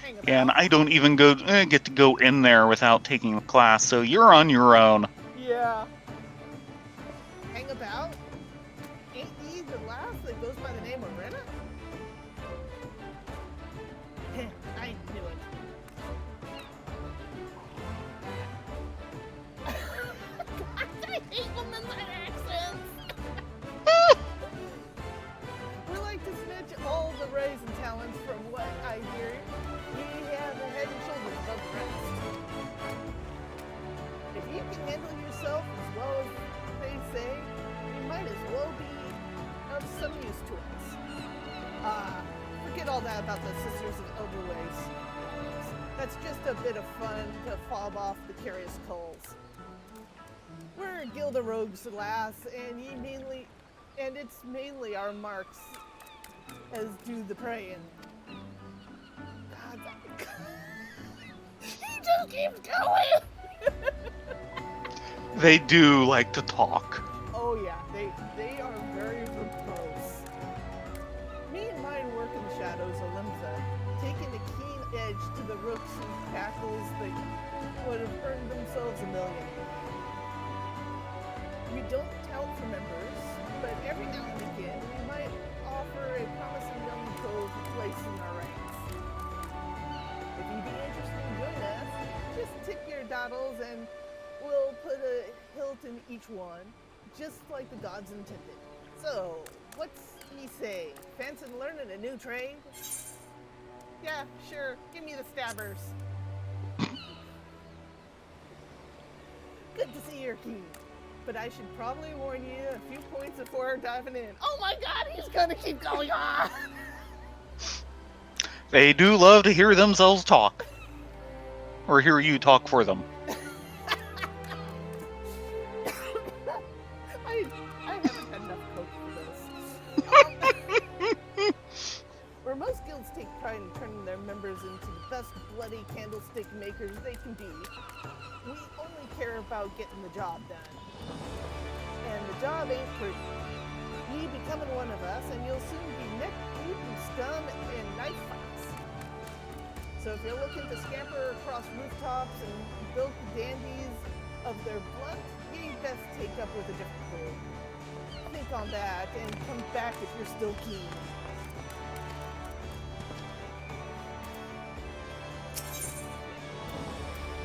Speaker 2: Hang about.
Speaker 1: And I don't even get to go in there without taking a class, so you're on your own.
Speaker 2: Yeah. Hang about? Ain't ye the last that goes by the name of Rena? Heh, I knew it. God, I hate women with accents. We like to snitch all the rays and talents from what I hear. We have a head and shoulders above the rest. If you can handle yourself as well as they say, you might as well be of some use to us. Forget all that about the Sisters of Elder Ways. That's just a bit of fun to fob off the curious culls. We're a guild of rogues, alas, and it's mainly our marks as do the preying. God, he just keeps going!
Speaker 1: They do like to talk.
Speaker 2: Oh yeah, they are very verbose. Me and mine work in the shadows of Limsa, taking a keen edge to the rooks and tackles that would have earned themselves a million. We don't tout for members, but every now and again we might offer a promising young cove a place in our ranks. If you'd be interested in joining us, just tip your doddles and we'll put a hilt in each one, just like the gods intended. So, what's ye say? Fancy learning a new trade? Yeah, sure. Give me the stabbers. Good to see you're keen. But I should probably warn you a few points before diving in. Oh my god, he's gonna keep going on!
Speaker 1: They do love to hear themselves talk. Or hear you talk for them.
Speaker 2: I haven't had enough coke for this. Where most guilds take pride in turning their members into the best bloody candlestick makers they can be, we only care about getting the job done. And the job ain't pretty. Ye becoming one of us, and you'll soon be neck deep in scum and knife fights. So if you're looking to scamper across rooftops and bilk the dandies of their blunt, ye best take up with a different crew. Think on that, and come back if you're still keen.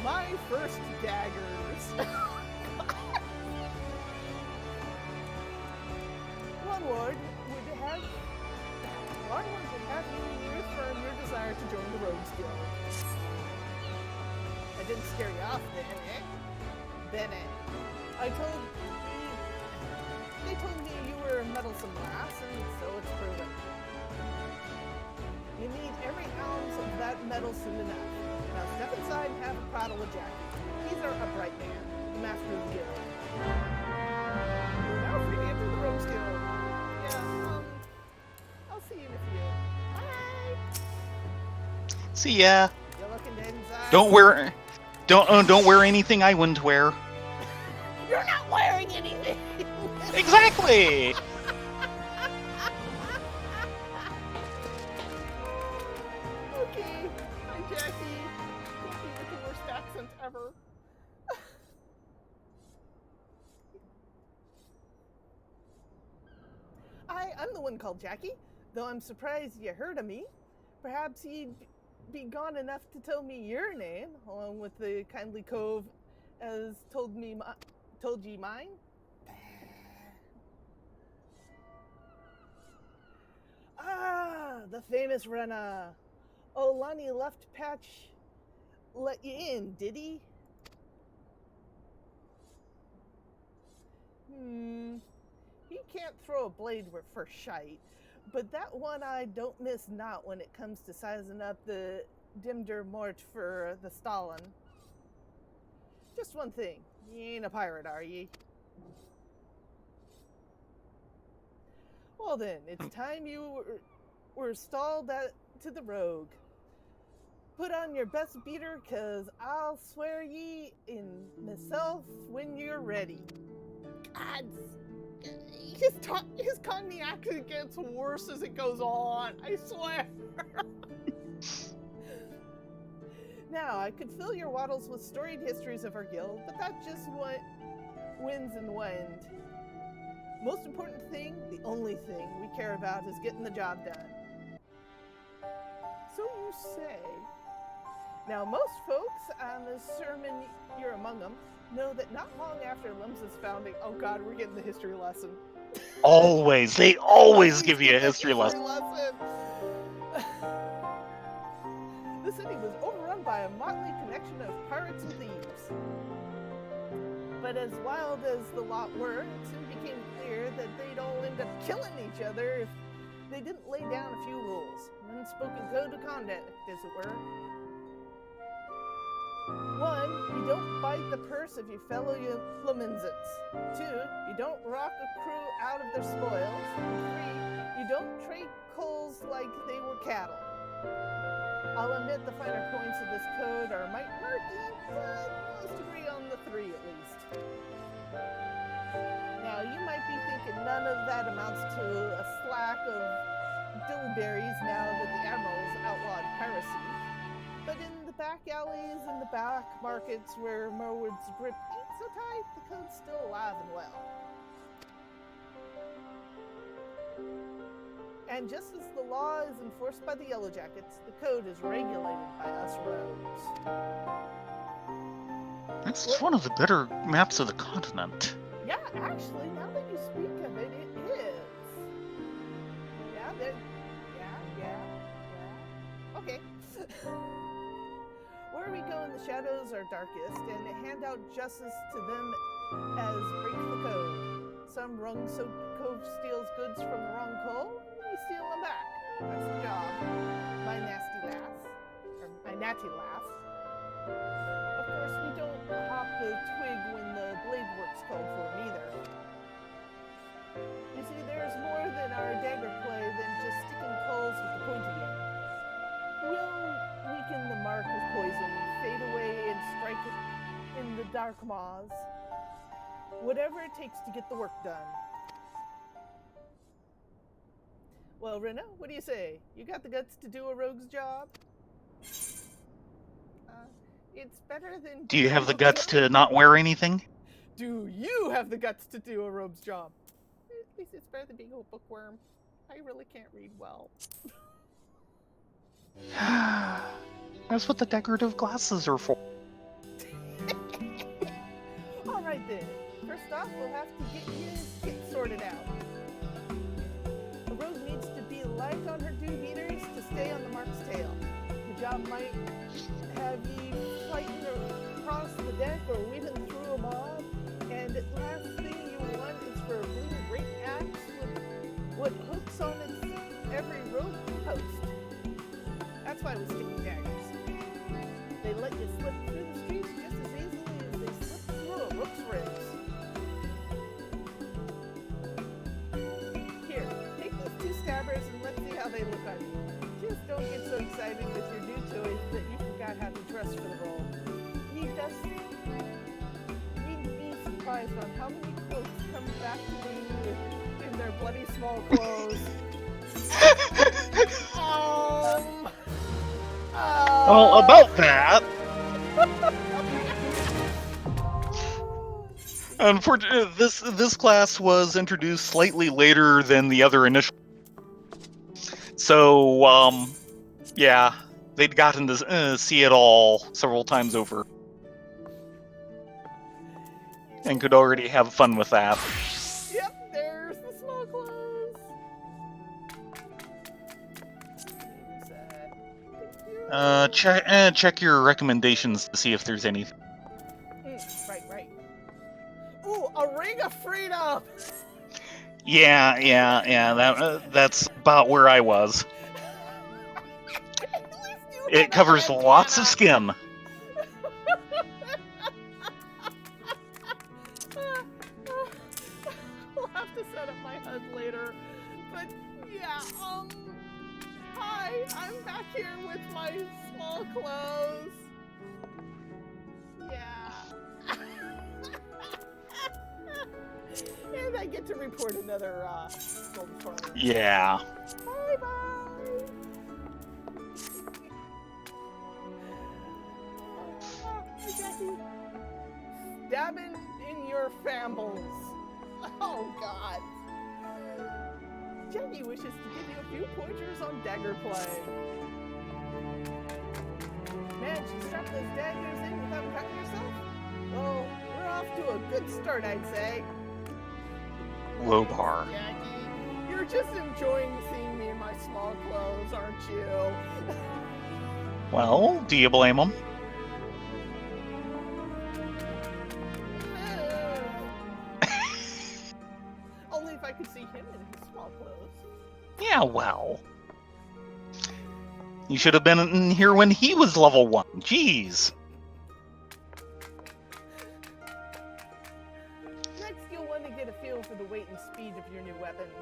Speaker 2: My first daggers. One would have you reaffirm your desire to join the Rogues Guild. I didn't scare you off then, eh? They told me you were a meddlesome lass, and so it's proven. You need every ounce of that metal soon enough. Now step inside and have a prattle with Jackie. He's our upright man, the master of the guild. You're now free to enter the Rogues Guild. I'll see you in a few. Bye!
Speaker 1: See ya.
Speaker 2: You're looking to inside?
Speaker 1: Don't wear anything I wouldn't wear.
Speaker 2: You're not wearing anything.
Speaker 1: Exactly.
Speaker 2: Okay. Hi, Jackie. Jackie with the worst accent ever. I'm the one called Jackie, though I'm surprised you heard of me. Perhaps you'd be gone enough to tell me your name, along with the kindly cove as told ye mine. Ah, the famous Renna. Oh, Lonnie Left Patch let you in, did he? He can't throw a blade for shite, but that one I don't miss not when it comes to sizing up the Dimder Mort for the Stalin. Just one thing, you ain't a pirate, are ye? Well then, it's time you were stalled to the rogue. Put on your best beater, 'cause I'll swear ye in myself when you're ready. God, his Cockney accent gets worse as it goes on, I swear. Now, I could fill your waddles with storied histories of our guild, but that just wins and wind. Most important thing, the only thing we care about is getting the job done. So you say. Now, most folks, I'm assuming you're among them, know that not long after Limsa's founding, oh god, we're getting the history lesson.
Speaker 1: Always. They always give you a history lesson.
Speaker 2: The city was overrun by a motley connection of pirates and thieves. But as wild as the lot were, it soon became clear that they'd all end up killing each other if they didn't lay down a few rules. An unspoken code of conduct, as it were. 1, you don't bite the purse of your fellow Flamenzans. 2, you don't rock a crew out of their spoils. 3, you don't trade coals like they were cattle. I'll admit the finer points of this code are murky, but most agree on the 3 at least. Now, you might be thinking none of that amounts to a slack of dillberries now that the Admiral's outlawed piracy. But in the back alleys and the back markets where Merwood's grip ain't so tight, the code's still alive and well. And just as the law is enforced by the Yellow Jackets, the code is regulated by us rogues.
Speaker 1: That's one of the better maps of the continent.
Speaker 2: Yeah, actually, now that you speak of it, it is. Yeah. Okay. Where we go in the shadows are darkest, and hand out justice to them as break the code. Some rum-soaked cove steals goods from the wrong coal, we steal them back. That's the job. My natty lass. Of course, we don't hop the twig when the blade work's called for neither. You see, there's more than our dagger play than just sticking coals with the pointy end. We'll weaken the mark with poison, fade away and strike it in the dark maws. Whatever it takes to get the work done. Well, Rena, what do you say? You got the guts to do a rogue's job? It's better than...
Speaker 1: Do you have the guts to not wear anything?
Speaker 2: Do you have the guts to do a rogue's job? At least it's better than being a bookworm. I really can't read well.
Speaker 1: That's what the decorative glasses are for.
Speaker 2: Alright then. First off, we'll have to get his kit sorted out. A rogue needs to be light on her dew beaters to stay on the mark's tail. The job might have ye fighting across the deck or weaving through a mob, and the last thing you want is for a blue great axe with what hooks on its every rope post. That's why we stick to daggers. They let you slip through the streets just as easily as they slip through a rook's ribs. Here, take these 2 stabbers and let's see how they look on you. Just don't get so excited with your new toys that you forgot how to dress for the role. Need just, you'd be surprised on how many cloaks come back to me in their bloody small clothes.
Speaker 1: Well, about that, unfortunately, this class was introduced slightly later than the other initial. So, yeah, they'd gotten to see it all several times over, and could already have fun with that.
Speaker 2: Yep, there's the small clothes.
Speaker 1: Check your recommendations to see if there's anything.
Speaker 2: Right. Ooh, a ring of freedom!
Speaker 1: Yeah. That's about where I was.
Speaker 2: At least you
Speaker 1: It
Speaker 2: had a
Speaker 1: covers lots of
Speaker 2: bandana.
Speaker 1: skin.
Speaker 2: I'll have to set up my HUD later. But yeah, hi, I'm back here with my small clothes. Yeah. And I get to report another golden tournament.
Speaker 1: Yeah.
Speaker 2: Bye. Hey, Jackie. Stabbing in your fambles. Oh, God. Jackie wishes to give you a few pointers on dagger play. Managed to strap those daggers in without cutting yourself? Well, we're off to a good start, I'd say.
Speaker 1: Low bar.
Speaker 2: Jackie, you're just enjoying seeing me in my small clothes, aren't you?
Speaker 1: Well, do you blame them?
Speaker 2: Only if I could see him in his small clothes.
Speaker 1: Yeah, well. You should have been in here when he was level 1. Jeez.
Speaker 2: Next, you'll want to get a feel for the weight and speed of your new weapons.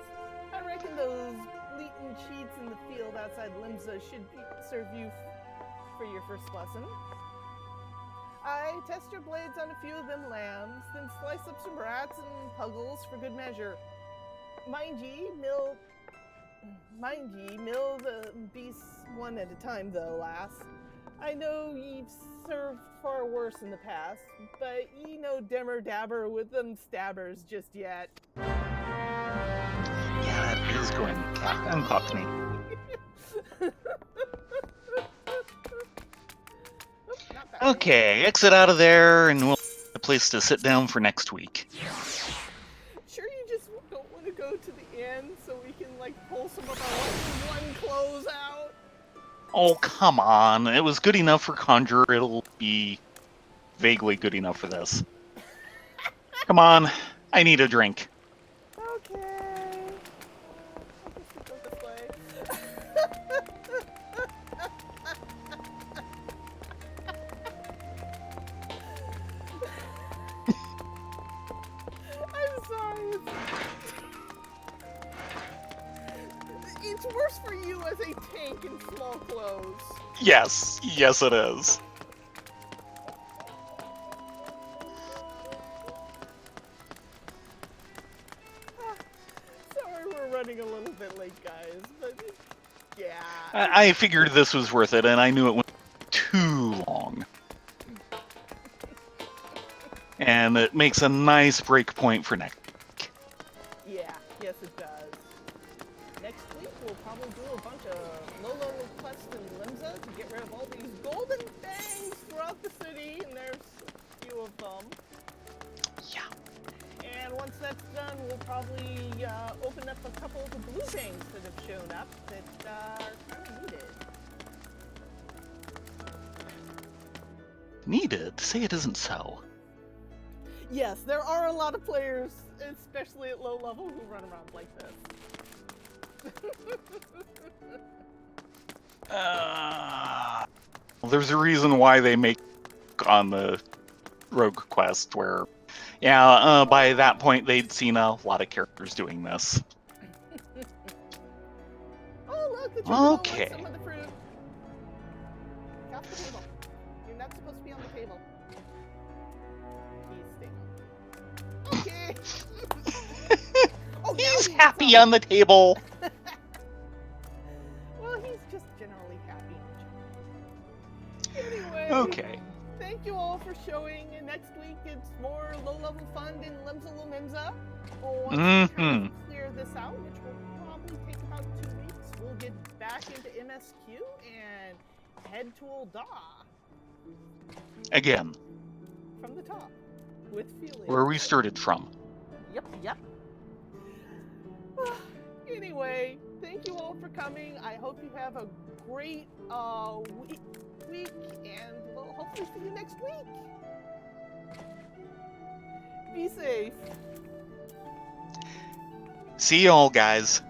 Speaker 2: I reckon those bleatin' cheats in the field outside Limsa should serve you for your first lesson. Test your blades on a few of them lambs, then slice up some rats and puggles for good measure. Mind ye, mill the beasts one at a time, though, lass. I know ye've served far worse in the past, but ye no dimmer dabber with them stabbers just yet.
Speaker 1: Yeah, that is going Cockney. Okay, exit out of there, and we'll have a place to sit down for next week.
Speaker 2: Sure you just don't want to go to the end so we can, like, pull some of our one clothes out?
Speaker 1: Oh, come on. It was good enough for Conjure. It'll be vaguely good enough for this. Come on. I need a drink.
Speaker 2: Okay. I guess we go this way. I'm sorry. It's worse for you as a tank in small clothes.
Speaker 1: Yes it is.
Speaker 2: Sorry we're running a little bit late, guys, but yeah.
Speaker 1: I figured this was worth it, and I knew it went too long. And it makes a nice break point for next week.
Speaker 2: Yeah, yes it does. Next week we'll probably do a bunch of low-level quests in Limsa to get rid of all these golden fangs throughout the city, and there's a few of them.
Speaker 1: Yeah.
Speaker 2: And once that's done, we'll probably open up a couple of the blue fangs that have shown up that are kind of needed.
Speaker 1: Needed? Say it isn't so.
Speaker 2: Yes, there are a lot of players, especially at low level, who run around like this.
Speaker 1: Well, there's a reason why they make on the Rogue Quest where, by that point they'd seen a lot of characters doing this.
Speaker 2: Oh, look, the chocobo
Speaker 1: Okay.
Speaker 2: wants some of the fruit. Get off the table. You're not supposed to be on the table.
Speaker 1: happy on the table.
Speaker 2: Well, he's just generally happy. Anyway.
Speaker 1: Okay.
Speaker 2: Thank you all for showing. And next week it's more low-level fun in Lemza Lemza. Once we kind of clear this out, which will probably take about 2 weeks, we'll get back into MSQ and head to Ul'dah.
Speaker 1: Again.
Speaker 2: From the top. With feeling.
Speaker 1: Where we started from.
Speaker 2: Yep. Anyway, thank you all for coming. I hope you have a great week, and we'll hopefully see you next week. Be safe.
Speaker 1: See y'all, guys.